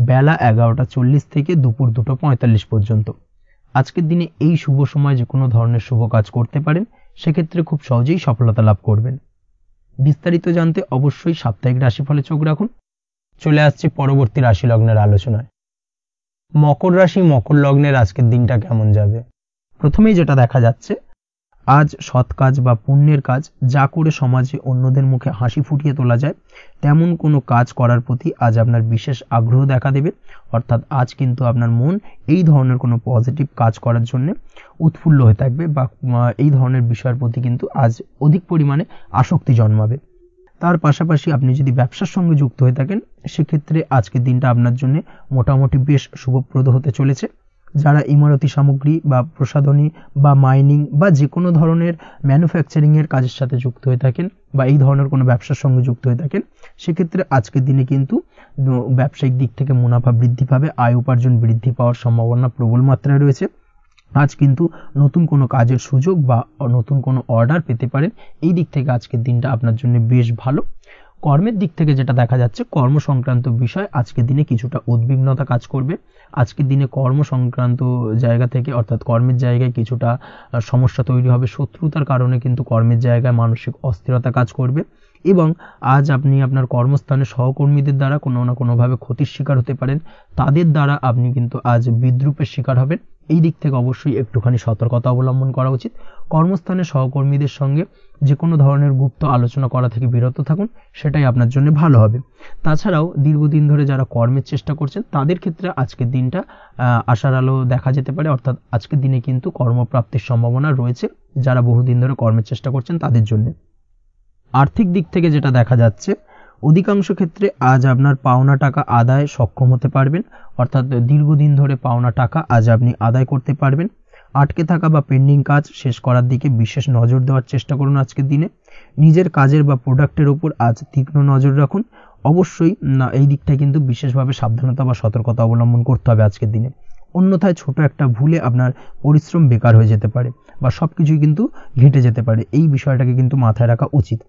বেলা 11:40 থেকে দুপুর 2:45 পর্যন্ত। আজকের দিনে এই শুভ সময় যে কোনো ধরনের শুভ কাজ করতে পারেন, সেক্ষেত্রে খুব সহজেই সফলতা লাভ করবেন। বিস্তারিত জানতে অবশ্যই সাপ্তাহিক রাশিফলে চোখ রাখুন। চলে আসছে পরবর্তী রাশি লগ্নের আলোচনায়। মকর রাশি, মকর লগ্নের আজকের দিনটা কেমন যাবে? প্রথমেই যেটা দেখা যাচ্ছে, আজ সৎ কাজ বা পুণ্যের কাজ যা করে সমাজে অন্যদের মুখে হাসি ফুটিয়ে তোলা যায় তেমন কোনো কাজ করার প্রতি আজ আপনার বিশেষ আগ্রহ দেখা দেবে, অর্থাৎ আজ কিন্তু আপনার মন এই ধরনের কোনো পজিটিভ কাজ করার জন্য উৎফুল্ল হয়ে থাকবে বা এই ধরনের বিষয়ের প্রতি কিন্তু আজ অধিক পরিমাণে আসক্তি জন্মাবে। তার পাশাপাশি আপনি যদি ব্যবসার সঙ্গে যুক্ত হয়ে থাকেন সেক্ষেত্রে আজকের দিনটা আপনার জন্য মোটামুটি বেশ শুভপ্রদ হতে চলেছে। যারা ইমারতি সামগ্রী বা প্রসাধনী বা মাইনিং বা যে কোনো ধরনের ম্যানুফ্যাকচারিং এর কাজের সাথে যুক্ত হয়ে থাকেন বা এই ধরনের কোনো ব্যবসার সঙ্গে যুক্ত হয়ে থাকেন সেক্ষেত্রে আজকের দিনে কিন্তু ব্যবসায়িক দিক থেকে মুনাফা বৃদ্ধি পাবে, আয় উপার্জন বৃদ্ধি পাওয়ার সম্ভাবনা প্রবল মাত্রায় রয়েছে। আজ কিন্তু নতুন কোনো কাজের সুযোগ বা নতুন কোনো অর্ডার পেতে পারেন, এই দিক থেকে আজকের দিনটা আপনার জন্য বেশ ভালো। কর্মের দিক থেকে যেটা দেখা যাচ্ছে, কর্ম সংক্রান্ত বিষয় আজকের দিনে কিছুটা উদ্বিগ্নতা কাজ করবে। আজকের দিনে কর্ম সংক্রান্ত জায়গা থেকে অর্থাৎ কর্মের জায়গায় কিছুটা সমস্যা তৈরি হবে, শত্রুতার কারণে কিন্তু কর্মের জায়গায় মানসিক অস্থিরতা কাজ করবে এবং আজ আপনি আপনার কর্মস্থানে সহকর্মীদের দ্বারা কোনো না কোনোভাবে ক্ষতির শিকার হতে পারেন, তাদের দ্বারা আপনি কিন্তু আজ বিদ্রূপের শিকার হবেন, এই দিক থেকে অবশ্যই একটুখানি সতর্কতা অবলম্বন করা উচিত। কর্মস্থানে সহকর্মীদের সঙ্গে যে কোনো ধরনের গুপ্ত আলোচনা করা থেকে বিরত থাকুন, সেটাই আপনার জন্য ভালো হবে। তাছাড়াও দীর্ঘদিন ধরে যারা কর্মের চেষ্টা করছেন তাদের ক্ষেত্রে আজকের দিনটা আশার আলো দেখা যেতে পারে, অর্থাৎ আজকের দিনে কিন্তু কর্মপ্রাপ্তির সম্ভাবনা রয়েছে যারা বহুদিন ধরে কর্মের চেষ্টা করছেন তাদের জন্য। আর্থিক দিক থেকে যেটা দেখা যাচ্ছে, অধিকাংশ ক্ষেত্রে আজ আপনার পাওনা টাকা আদায় সক্ষম হতে পারবেন, অর্থাৎ দীর্ঘদিন ধরে পাওনা টাকা আজ আপনি আদায় করতে পারবেন। আটকে থাকা বা পেন্ডিং কাজ শেষ করার দিকে বিশেষ নজর দেওয়ার চেষ্টা করুন আজকের দিনে। নিজের কাজের বা প্রোডাক্টের উপর আজ তীক্ষ্ণ নজর রাখুন। অবশ্যই এই দিকটা কিন্তু বিশেষভাবে সাবধানতা বা সতর্কতা অবলম্বন করতে হবে আজকের দিনে, অন্যথায় ছোট একটা ভুলে আপনার পরিশ্রম বেকার হয়ে যেতে পারে বা সবকিছুই কিন্তু ঘেঁটে যেতে পারে। এই বিষয়টাকে কিন্তু মাথায় রাখা উচিত।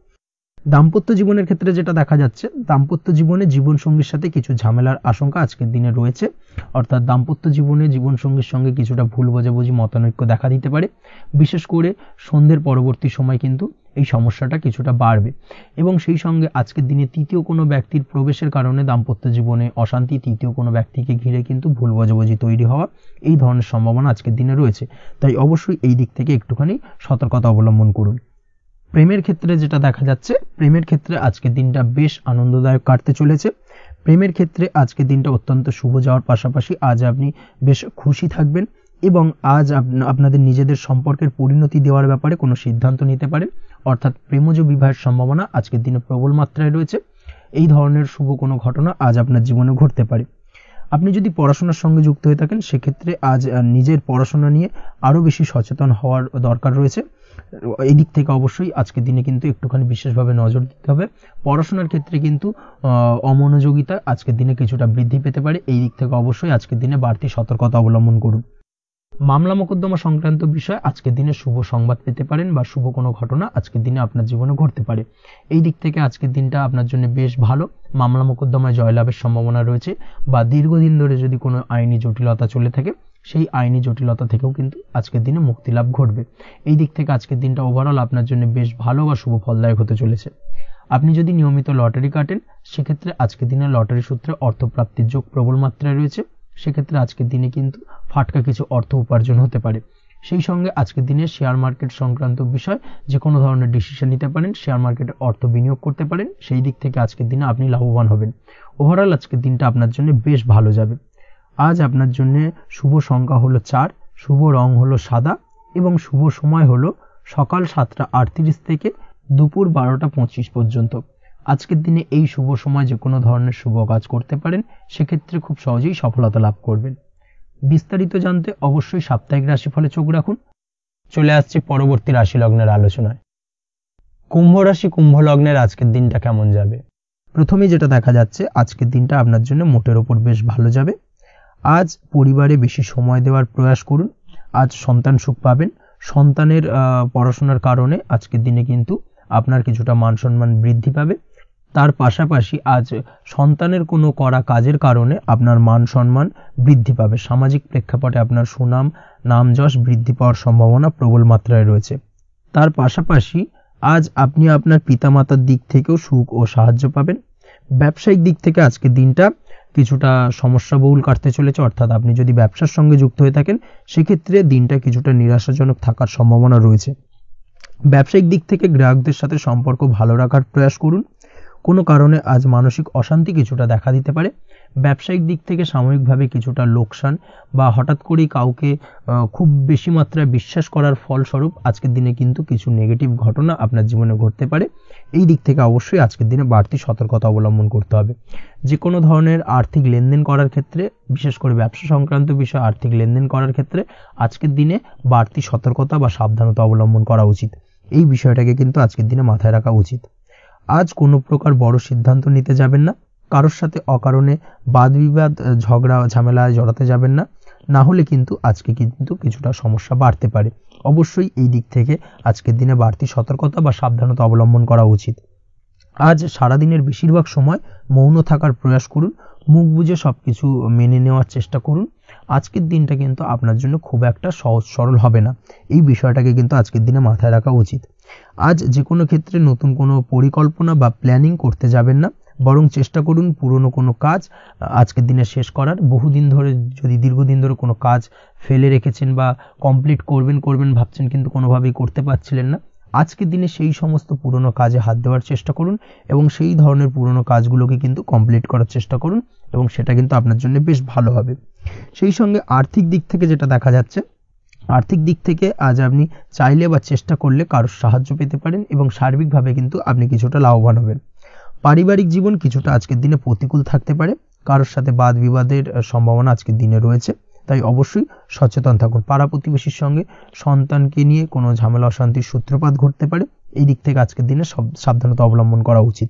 দাম্পত্য জীবনের ক্ষেত্রে যেটা দেখা যাচ্ছে, দাম্পত্য জীবনে জীবনসঙ্গীর সাথে কিছু ঝামেলার আশঙ্কা আজকের দিনে রয়েছে, অর্থাৎ দাম্পত্য জীবনে জীবনসঙ্গীর সঙ্গে কিছুটা ভুল বোঝাবুঝি মতানৈক্য দেখা দিতে পারে। বিশেষ করে সন্ধ্যের পরবর্তী সময় কিন্তু এই সমস্যাটা কিছুটা বাড়বে এবং সেই সঙ্গে আজকের দিনে তৃতীয় কোনো ব্যক্তির প্রবেশের কারণে দাম্পত্য জীবনে অশান্তি, তৃতীয় কোনো ব্যক্তিকে ঘিরে কিন্তু ভুল বোঝাবুঝি তৈরি হওয়া, এই ধরনের সম্ভাবনা আজকের দিনে রয়েছে। তাই অবশ্যই এই দিক থেকে একটুখানি সতর্কতা অবলম্বন করুন। প্রেমের ক্ষেত্রে যেটা দেখা যাচ্ছে, প্রেমের ক্ষেত্রে আজকের দিনটা বেশ আনন্দদায়ক কাটতে চলেছে। প্রেমের ক্ষেত্রে আজকের দিনটা অত্যন্ত শুভ যাওয়ার পাশাপাশি আজ আপনি বেশ খুশি থাকবেন এবং আজ আপনাদের নিজেদের সম্পর্কের পরিণতি দেওয়ার ব্যাপারে কোনো সিদ্ধান্ত নিতে পারেন, অর্থাৎ প্রেমজ বিবাহের সম্ভাবনা আজকের দিনে প্রবল মাত্রায় রয়েছে। এই ধরনের শুভ কোনো ঘটনা আজ আপনার জীবনে ঘটতে পারে। আপনি যদি পড়াশোনার সঙ্গে যুক্ত হয়ে থাকেন সেক্ষেত্রে আজ নিজের পড়াশোনা নিয়ে আরও বেশি সচেতন হওয়ার দরকার রয়েছে। এই দিক থেকে অবশ্যই আজকের দিনে কিন্তু একটুখানি বিশেষভাবে নজর দিতে হবে। পড়াশোনার ক্ষেত্রে কিন্তু অমনোযোগিতা আজকের দিনে কিছুটা বৃদ্ধি পেতে পারে। এই দিক থেকে অবশ্যই আজকের দিনে বাড়তি সতর্কতা অবলম্বন করুন। মামলা মোকদ্দমা সংক্রান্ত বিষয় আজকের দিনে শুভ সংবাদ পেতে পারেন বা শুভ কোনো ঘটনা আজকের দিনে আপনার জীবনে ঘটতে পারে। এই দিক থেকে আজকের দিনটা আপনার জন্য বেশ ভালো। মামলা মোকদ্দমায় জয়লাভের সম্ভাবনা রয়েছে বা দীর্ঘদিন ধরে যদি কোনো আইনি জটিলতা চলে থাকে সেই আইনি জটিলতা থেকেও কিন্তু আজকের দিনে মুক্তি লাভ ঘটবে। এই দিক থেকে আজকের দিনটা ওভারঅল আপনার জন্য বেশ ভালো বা শুভ ফলদায়ক হতে চলেছে। আপনি যদি নিয়মিত লটারি কাটেন সেক্ষেত্রে আজকের দিনে লটারি সূত্রে অর্থপ্রাপ্তির যোগ প্রবল মাত্রায় রয়েছে। সেক্ষেত্রে আজকের দিনে কিন্তু ফাটকা কিছু অর্থ উপার্জন হতে পারে। সেই সঙ্গে আজকের দিনে শেয়ার মার্কেট সংক্রান্ত বিষয় যে কোনো ধরনের ডিসিশন নিতে পারেন, শেয়ার মার্কেটে অর্থ বিনিয়োগ করতে পারেন, সেই দিক থেকে আজকের দিনে আপনি লাভবান হবেন। ওভারঅল আজকের দিনটা আপনার জন্য বেশ ভালো যাবে। আজ আপনার জন্য শুভ সংখ্যা হলো 4, শুভ রং হলো সাদা এবং শুভ সময় হলো সকাল 7:38 থেকে দুপুর 12:25 পর্যন্ত। আজকের দিনে এই শুভ সময় যে কোনো ধরনের শুভ কাজ করতে পারেন, সেক্ষেত্রে খুব সহজেই সফলতা লাভ করবেন। বিস্তারিত জানতে অবশ্যই সাপ্তাহিক রাশিফলে চোখ রাখুন। চলে আসছে পরবর্তী রাশি লগ্নের আলোচনায়। কুম্ভ রাশি, কুম্ভ লগ্নের আজকের দিনটা কেমন যাবে? প্রথমেই যেটা দেখা যাচ্ছে, আজকের দিনটা আপনার জন্য মোটের ওপর বেশ ভালো যাবে। আজ পরিবারে বেশি সময় দেওয়ার প্রয়াস করুন। আজ সন্তান সুখ পাবেন। সন্তানের পড়াশোনার কারণে আজকের দিনে কিন্তু আপনার কিছুটা মান সম্মান বৃদ্ধি পাবে। তার পাশাপাশি আজ সন্তানের কোনো করা কাজের কারণে আপনার মান সম্মান বৃদ্ধি পাবে। সামাজিক প্রেক্ষাপটে আপনার সুনাম, নাম যশ বৃদ্ধি পাওয়ার সম্ভাবনা প্রবল মাত্রায় রয়েছে। তার পাশাপাশি আজ আপনি আপনার পিতামাতার দিক থেকেও সুখ ও সাহায্য পাবেন। ব্যবসায়িক দিক থেকে আজকের দিনটা কিছুটা সমস্যাবহুল কাটতে চলেছে, অর্থাৎ আপনি যদি ব্যবসার সঙ্গে যুক্ত হয়ে থাকেন সেক্ষেত্রে দিনটা কিছুটা নিরাশাজনক থাকার সম্ভাবনা রয়েছে। ব্যবসায়িক দিক থেকে গ্রাহকদের সাথে সম্পর্ক ভালো রাখার প্রয়াস করুন। কোনো কারণে আজ মানসিক অশান্তি কিছুটা দেখা দিতে পারে। ব্যবসায়িক দিক থেকে সাময়িকভাবে কিছুটা লোকসান বা হঠাৎ করেই কাউকে খুব বেশি মাত্রায় বিশ্বাস করার ফলস্বরূপ আজকের দিনে কিন্তু কিছু নেগেটিভ ঘটনা আপনার জীবনে ঘটতে পারে। এই দিক থেকে অবশ্যই আজকের দিনে বাড়তি সতর্কতা অবলম্বন করতে হবে। যে কোনো ধরনের আর্থিক লেনদেন করার ক্ষেত্রে, বিশেষ করে ব্যবসা সংক্রান্ত বিষয়ে আর্থিক লেনদেন করার ক্ষেত্রে আজকের দিনে বাড়তি সতর্কতা বা সাবধানতা অবলম্বন করা উচিত। এই বিষয়টাকে কিন্তু আজকের দিনে মাথায় রাখা উচিত। আজ কোনো প্রকার বড় সিদ্ধান্ত নিতে যাবেন না। কারোর সাথে অকারণে বাদ বিবাদ, ঝগড়া ঝামেলায় জড়াতে যাবেন না, না হলে কিন্তু আজকে কিন্তু কিছুটা সমস্যা বাড়তে পারে। অবশ্যই এই দিক থেকে আজকের দিনে বাড়তি সতর্কতা বা সাবধানতা অবলম্বন করা উচিত। আজ সারাদিনের বেশিরভাগ সময় মৌন থাকার প্রয়াস করুন। মুখ বুজে সবকিছু মেনে নেওয়ার চেষ্টা করুন। আজকের দিনটা কিন্তু আপনার জন্য খুব একটা সহজ সরল হবে না। এই বিষয়টাকে কিন্তু আজকের দিনে মাথায় রাখা উচিত। আজ যে কোনো ক্ষেত্রে নতুন কোনো পরিকল্পনা বা প্ল্যানিং করতে যাবেন না। বরং চেষ্টা করুন পুরনো কোনো কাজ আজকের দিনে শেষ করার। বহুদিন ধরে যদি দীর্ঘদিন ধরে কোনো কাজ ফেলে রেখেছেন বা কমপ্লিট করবেন ভাবছেন কিন্তু কোনোভাবেই করতে পারছিলেন না, আজকের দিনে সেই সমস্ত পুরনো কাজে হাত দেওয়ার চেষ্টা করুন এবং সেই ধরনের পুরনো কাজগুলোকে কিন্তু কমপ্লিট করার চেষ্টা করুন এবং সেটা কিন্তু আপনার জন্য বেশ ভালো হবে। সেই সঙ্গে আর্থিক দিক থেকে যেটা দেখা যাচ্ছে, আর্থিক দিক থেকে আজ আপনি চাইলে বা চেষ্টা করলে কারোর সাহায্য পেতে পারেন এবং সার্বিকভাবে কিন্তু আপনি কিছুটা লাভবান হবেন। পারিবারিক জীবন কিছুটা আজকের দিনে প্রতিকূল থাকতে পারে, কারোর সাথে বাদ বিবাদের সম্ভাবনা আজকের দিনে রয়েছে, তাই অবশ্যই সচেতন থাকুন। পাড়া প্রতিবেশীর সঙ্গে সন্তানকে নিয়ে কোনো ঝামেলা অশান্তির সূত্রপাত ঘটতে পারে, এই দিক থেকে আজকের দিনে সাবধানতা অবলম্বন করা উচিত।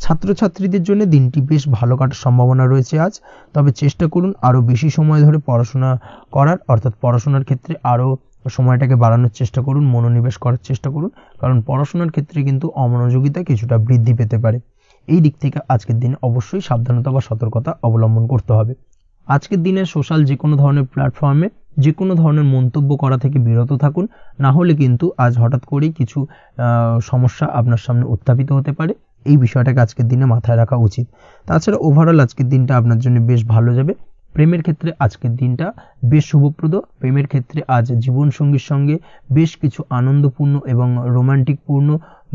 ছাত্রছাত্রীদের জন্য দিনটি বেশ ভালো কাটার সম্ভাবনা রয়েছে আজ, তবে চেষ্টা করুন আরও বেশি সময় ধরে পড়াশোনা করার, অর্থাৎ পড়াশোনার ক্ষেত্রে আরও সময়টাকে বাড়ানোর চেষ্টা করুন, মনোনিবেশ করার চেষ্টা করুন, কারণ পড়াশোনার ক্ষেত্রে কিন্তু অমনোযোগিতা কিছুটা বৃদ্ধি পেতে পারে। এই দিক থেকে আজকের দিনে অবশ্যই সাবধানতা বা সতর্কতা অবলম্বন করতে হবে। আজকের দিনে সোশ্যাল যে কোনো ধরনের প্ল্যাটফর্মে যে কোনো ধরনের মন্তব্য করা থেকে বিরত থাকুন, না হলে কিন্তু আজ হঠাৎ করেই কিছু সমস্যা আপনার সামনে উত্থাপিত হতে পারে, এই বিষয়টাকে আজকের দিনে মাথায় রাখা উচিত। তাছাড়া ওভারঅল আজকের দিনটা আপনার জন্য বেশ ভালো যাবে। প্রেমের ক্ষেত্রে আজকের দিনটা বেশ শুভপ্রদ। প্রেমের ক্ষেত্রে আজ জীবনসঙ্গীর সঙ্গে বেশ কিছু আনন্দপূর্ণ এবং রোমান্টিকপূর্ণ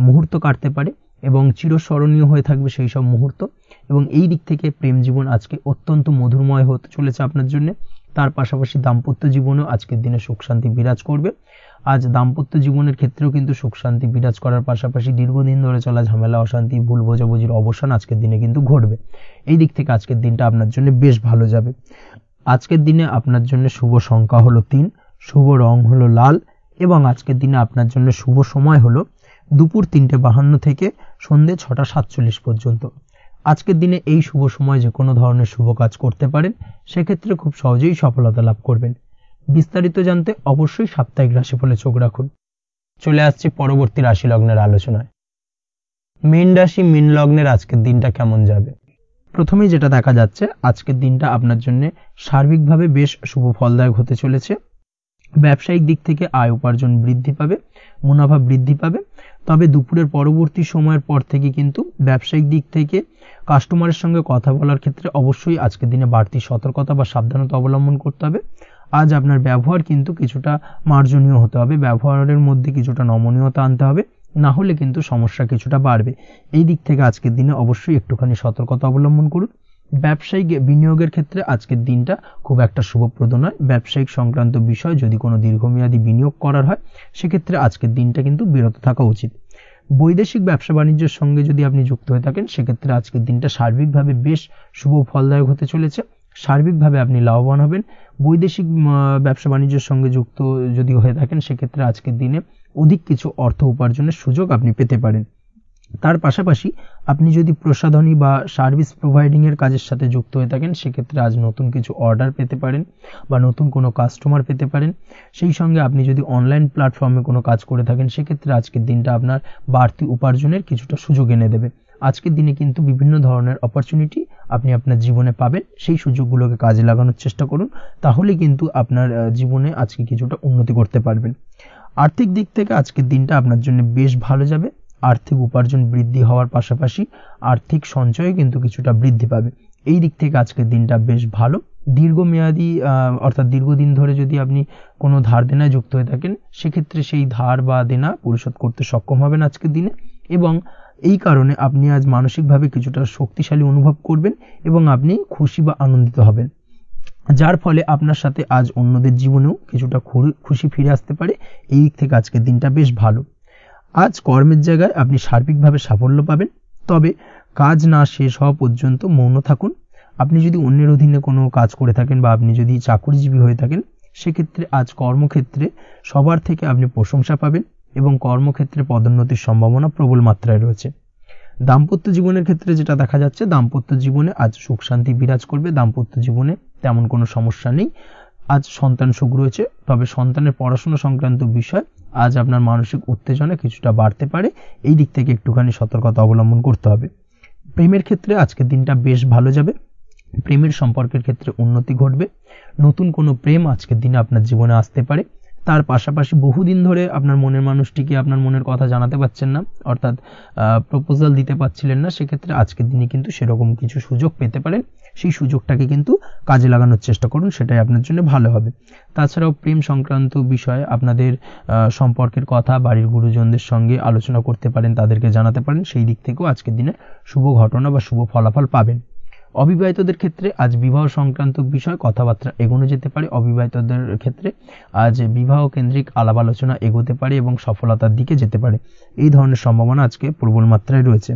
মুহূর্ত কাটতে পারে এবং চিরস্মরণীয় হয়ে থাকবে সেই সব মুহূর্ত, এবং এই দিক থেকে প্রেম জীবন আজকে অত্যন্ত মধুরময় হতে চলেছে আপনার জন্য। তার পাশাপাশি দাম্পত্য জীবনেও আজকের দিনে সুখ শান্তি বিরাজ করবে। আজ দাম্পত্য জীবনের ক্ষেত্রেও কিন্তু সুখ শান্তি বিরাজ করার পাশাপাশি দীর্ঘদিন ধরে চলা ঝামেলা অশান্তি ভুল বোঝাবুঝির অবসান আজকের দিনে কিন্তু ঘটবে। এই দিক থেকে আজকের দিনটা আপনার জন্য বেশ ভালো যাবে। আজকের দিনে আপনার জন্য শুভ সংখ্যা হলো 3, শুভ রং হলো লাল এবং আজকের দিনে আপনার জন্য শুভ সময় হলো দুপুর 3:52 থেকে সন্ধ্যে 6:47 পর্যন্ত। আজকের দিনে এই শুভ সময় যে কোনো ধরনের শুভ কাজ করতে পারেন, সেক্ষেত্রে খুব সহজেই সফলতা লাভ করবেন। বিস্তারিত জানতে অবশ্যই সাপ্তাহিক রাশিফলে চোখ রাখুন। চলে আসছি পরবর্তী রাশি লগ্নের আলোচনায়। মীন রাশি মীন লগ্নের আজকের দিনটা কেমন যাবে? প্রথমেই যেটা দেখা যাচ্ছে, আজকের দিনটা আপনার জন্য সার্বিকভাবে বেশ শুভ ফলদায়ক হতে চলেছে। ব্যবসায়িক দিক থেকে আয় উপার্জন বৃদ্ধি পাবে, মুনাফা বৃদ্ধি পাবে, তবে দুপুরের পরবর্তী সময়ের পর থেকে কিন্তু ব্যবসায়িক দিক থেকে কাস্টমারের সঙ্গে কথা বলার ক্ষেত্রে অবশ্যই আজকের দিনে বাড়তি সতর্কতা বা সাবধানতা অবলম্বন করতে হবে। আজ আপনার ব্যবহার কিন্তু কিছুটা মার্জনীয় হতে হবে, ব্যবহারের মধ্যে কিছুটা নমনীয়তা আনতে হবে, না হলে কিন্তু সমস্যা কিছুটা বাড়বে। এই দিক থেকে আজকের দিনে অবশ্যই একটুখানি সতর্কতা অবলম্বন করুন। ব্যবসায়িক বিনিয়োগের ক্ষেত্রে আজকের দিনটা খুব একটা শুভপ্রদ নয়। ব্যবসায়িক সংক্রান্ত বিষয় যদি কোনো দীর্ঘমেয়াদী বিনিয়োগ করার হয়, সেক্ষেত্রে আজকের দিনটা কিন্তু বিরত থাকা উচিত। বৈদেশিক ব্যবসা বাণিজ্যের সঙ্গে যদি আপনি যুক্ত হয়ে থাকেন, সেক্ষেত্রে আজকের দিনটা সার্বিকভাবে বেশ শুভ ফলদায়ক হতে চলেছে। সার্বিকভাবে আপনি লাভবান হবেন। বৈদেশিক ব্যবসা বাণিজ্যের সঙ্গে যুক্ত যদি হয়ে থাকেন, সেক্ষেত্রে আজকের দিনে অধিক কিছু অর্থ উপার্জনের সুযোগ আপনি পেতে পারেন। তার পাশাপাশি আপনি যদি প্রসাধনী বা সার্ভিস প্রোভাইডিং এর কাজের সাথে যুক্ত হয়ে থাকেন, সেক্ষেত্রে আজ নতুন কিছু অর্ডার পেতে পারেন বা নতুন কোনো কাস্টমার পেতে পারেন। সেই সঙ্গে আপনি যদি অনলাইন প্ল্যাটফর্মে কোনো কাজ করে থাকেন, সেক্ষেত্রে আজকের দিনটা আপনার বাড়তি উপার্জনের কিছুটা সুযোগ এনে দেবে। আজকের দিনে কিন্তু বিভিন্ন ধরনের অপরচুনিটি আপনি আপনার জীবনে পাবেন, সেই সুযোগগুলোকে কাজে লাগানোর চেষ্টা করুন, তাহলে কিন্তু আপনার জীবনে আজকে কিছুটা উন্নতি করতে পারবেন। আর্থিক দিক থেকে আজকের দিনটা আপনার জন্য বেশ ভালো যাবে। আর্থিক উপার্জন বৃদ্ধি হওয়ার পাশাপাশি আর্থিক সঞ্চয় কিন্তু কিছুটা বৃদ্ধি পাবে। এই দিক থেকে আজকের দিনটা বেশ ভালো। দীর্ঘমেয়াদী অর্থাৎ দীর্ঘদিন ধরে যদি আপনি কোনো ধার দেনায় যুক্ত হয়ে থাকেন, সেক্ষেত্রে সেই ধার বা দেনা পরিশোধ করতে সক্ষম হবেন আজকের দিনে, এবং এই কারণে আপনি আজ মানসিকভাবে কিছুটা শক্তিশালী অনুভব করবেন এবং আপনি খুশি বা আনন্দিত হবেন, যার ফলে আপনার সাথে আজ অন্যদের জীবনেও কিছুটা খুশি ফিরে আসতে পারে। এই দিক থেকে আজকের দিনটা বেশ ভালো। আজ কর্মের জায়গায় আপনি সার্বিকভাবে সাফল্য পাবেন, তবে কাজ না শেষ হওয়া পর্যন্ত মৌন থাকুন। আপনি যদি অন্যের অধীনে কোনো কাজ করে থাকেন বা আপনি যদি চাকুরিজীবী হয়ে থাকেন, সেক্ষেত্রে আজ কর্মক্ষেত্রে সবার থেকে আপনি প্রশংসা পাবেন এবং কর্মক্ষেত্রে পদোন্নতির সম্ভাবনা প্রবল মাত্রায় রয়েছে। দাম্পত্য জীবনের ক্ষেত্রে যেটা দেখা যাচ্ছে, দাম্পত্য জীবনে আজ সুখ শান্তি বিরাজ করবে। দাম্পত্য জীবনে তেমন কোনো সমস্যা নেই। আজ সন্তান সুখ রয়েছে, তবে সন্তানের পড়াশোনা সংক্রান্ত বিষয় আজ আপনার মানসিক উত্তেজনা কিছুটা বাড়তে পারে। এই দিক থেকে একটুখানি সতর্কতা অবলম্বন করতে হবে। প্রেমের ক্ষেত্রে আজকের দিনটা বেশ ভালো যাবে। প্রেমের সম্পর্কের ক্ষেত্রে উন্নতি ঘটবে। নতুন কোনো প্রেম আজকের দিনে আপনার জীবনে আসতে পারে, তার পাশাপাশি বহুদিন ধরে আপনার মনের মানুষটিকে আপনার মনের কথা জানাতে পারছেন না, অর্থাৎ প্রপোজাল দিতে পারছিলেন না, সেক্ষেত্রে আজকের দিনে কিন্তু সেরকম কিছু সুযোগ পেতে পারেন। সেই সুযোগটাকে কিন্তু কাজে লাগানোর চেষ্টা করুন, সেটাই আপনার জন্য ভালো হবে। তাছাড়াও প্রেম সংক্রান্ত বিষয়ে আপনাদের সম্পর্কের কথা বাড়ির গুরুজনদের সঙ্গে আলোচনা করতে পারেন, তাদেরকে জানাতে পারেন, সেই দিক থেকেও আজকের দিনে শুভ ঘটনা বা শুভ ফলাফল পাবেন। অবিবাহিতদের ক্ষেত্রে আজ বিবাহ সংক্রান্ত বিষয় কথাবার্তা এগোনো যেতে পারে। অবিবাহিতদের ক্ষেত্রে আজ বিবাহ কেন্দ্রিক আলাপ আলোচনা এগোতে পারে এবং সফলতার দিকে যেতে পারে। এই ধরনের সম্ভাবনা আজকে প্রবল মাত্রায় রয়েছে।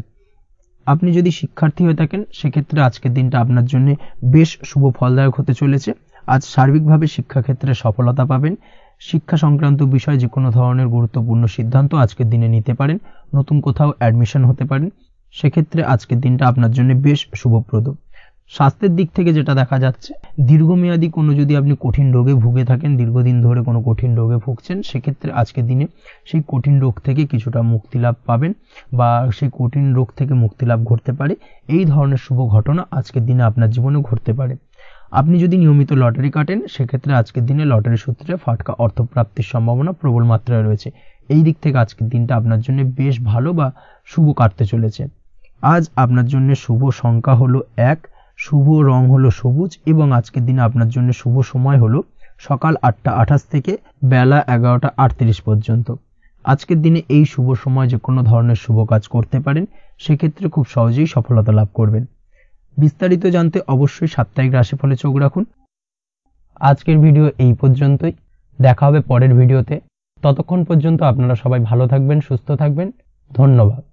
আপনি যদি শিক্ষার্থী হয়ে থাকেন সেক্ষেত্রে আজকের দিনটা আপনার জন্য বেশ শুভ ফলদায়ক হতে চলেছে। আজ সার্বিকভাবে শিক্ষাক্ষেত্রে সফলতা পাবেন। শিক্ষা সংক্রান্ত বিষয়ে যে কোনো ধরনের গুরুত্বপূর্ণ সিদ্ধান্ত আজকের দিনে নিতে পারেন। নতুন কোথাও অ্যাডমিশন হতে পারেন, সেক্ষেত্রে আজকের দিনটা আপনার জন্য বেশ শুভপ্রদ। স্বাস্থ্যের দিক থেকে যেটা দেখা যাচ্ছে, দীর্ঘমেয়াদী কোনো যদি আপনি কঠিন রোগে ভুগে থাকেন, দীর্ঘদিন ধরে কোনো কঠিন রোগে ভুগছেন, সেক্ষেত্রে আজকের দিনে সেই কঠিন রোগ থেকে কিছুটা মুক্তি লাভ পাবেন বা সেই কঠিন রোগ থেকে মুক্তি লাভ ঘটতে পারে। এই ধরনের শুভ ঘটনা আজকের দিনে আপনার জীবনে ঘটতে পারে। আপনি যদি নিয়মিত লটারি কাটেন সেক্ষেত্রে আজকের দিনে লটারি সূত্রে ফাটকা অর্থপ্রাপ্তির সম্ভাবনা প্রবল মাত্রায় রয়েছে। এই দিক থেকে আজকের দিনটা আপনার জন্য বেশ ভালো বা শুভ কাটতে চলেছে। আজ আপনার জন্য শুভ সংখ্যা হলো 1, শুভ রং হলো সবুজ এবং আজকের দিনে আপনার জন্য শুভ সময় হলো সকাল 8টা 28 থেকে বেলা 11টা 38 পর্যন্ত। আজকের দিনে এই শুভ সময় যে কোনো ধরনের শুভ কাজ করতে পারেন, সেক্ষেত্রে খুব সহজেই সফলতা লাভ করবেন। বিস্তারিত জানতে অবশ্যই সাপ্তাহিক রাশিফলে চোখ রাখুন। আজকের ভিডিও এই পর্যন্তই, দেখা হবে পরের ভিডিওতে। ততক্ষণ পর্যন্ত আপনারা সবাই ভালো থাকবেন, সুস্থ থাকবেন। ধন্যবাদ।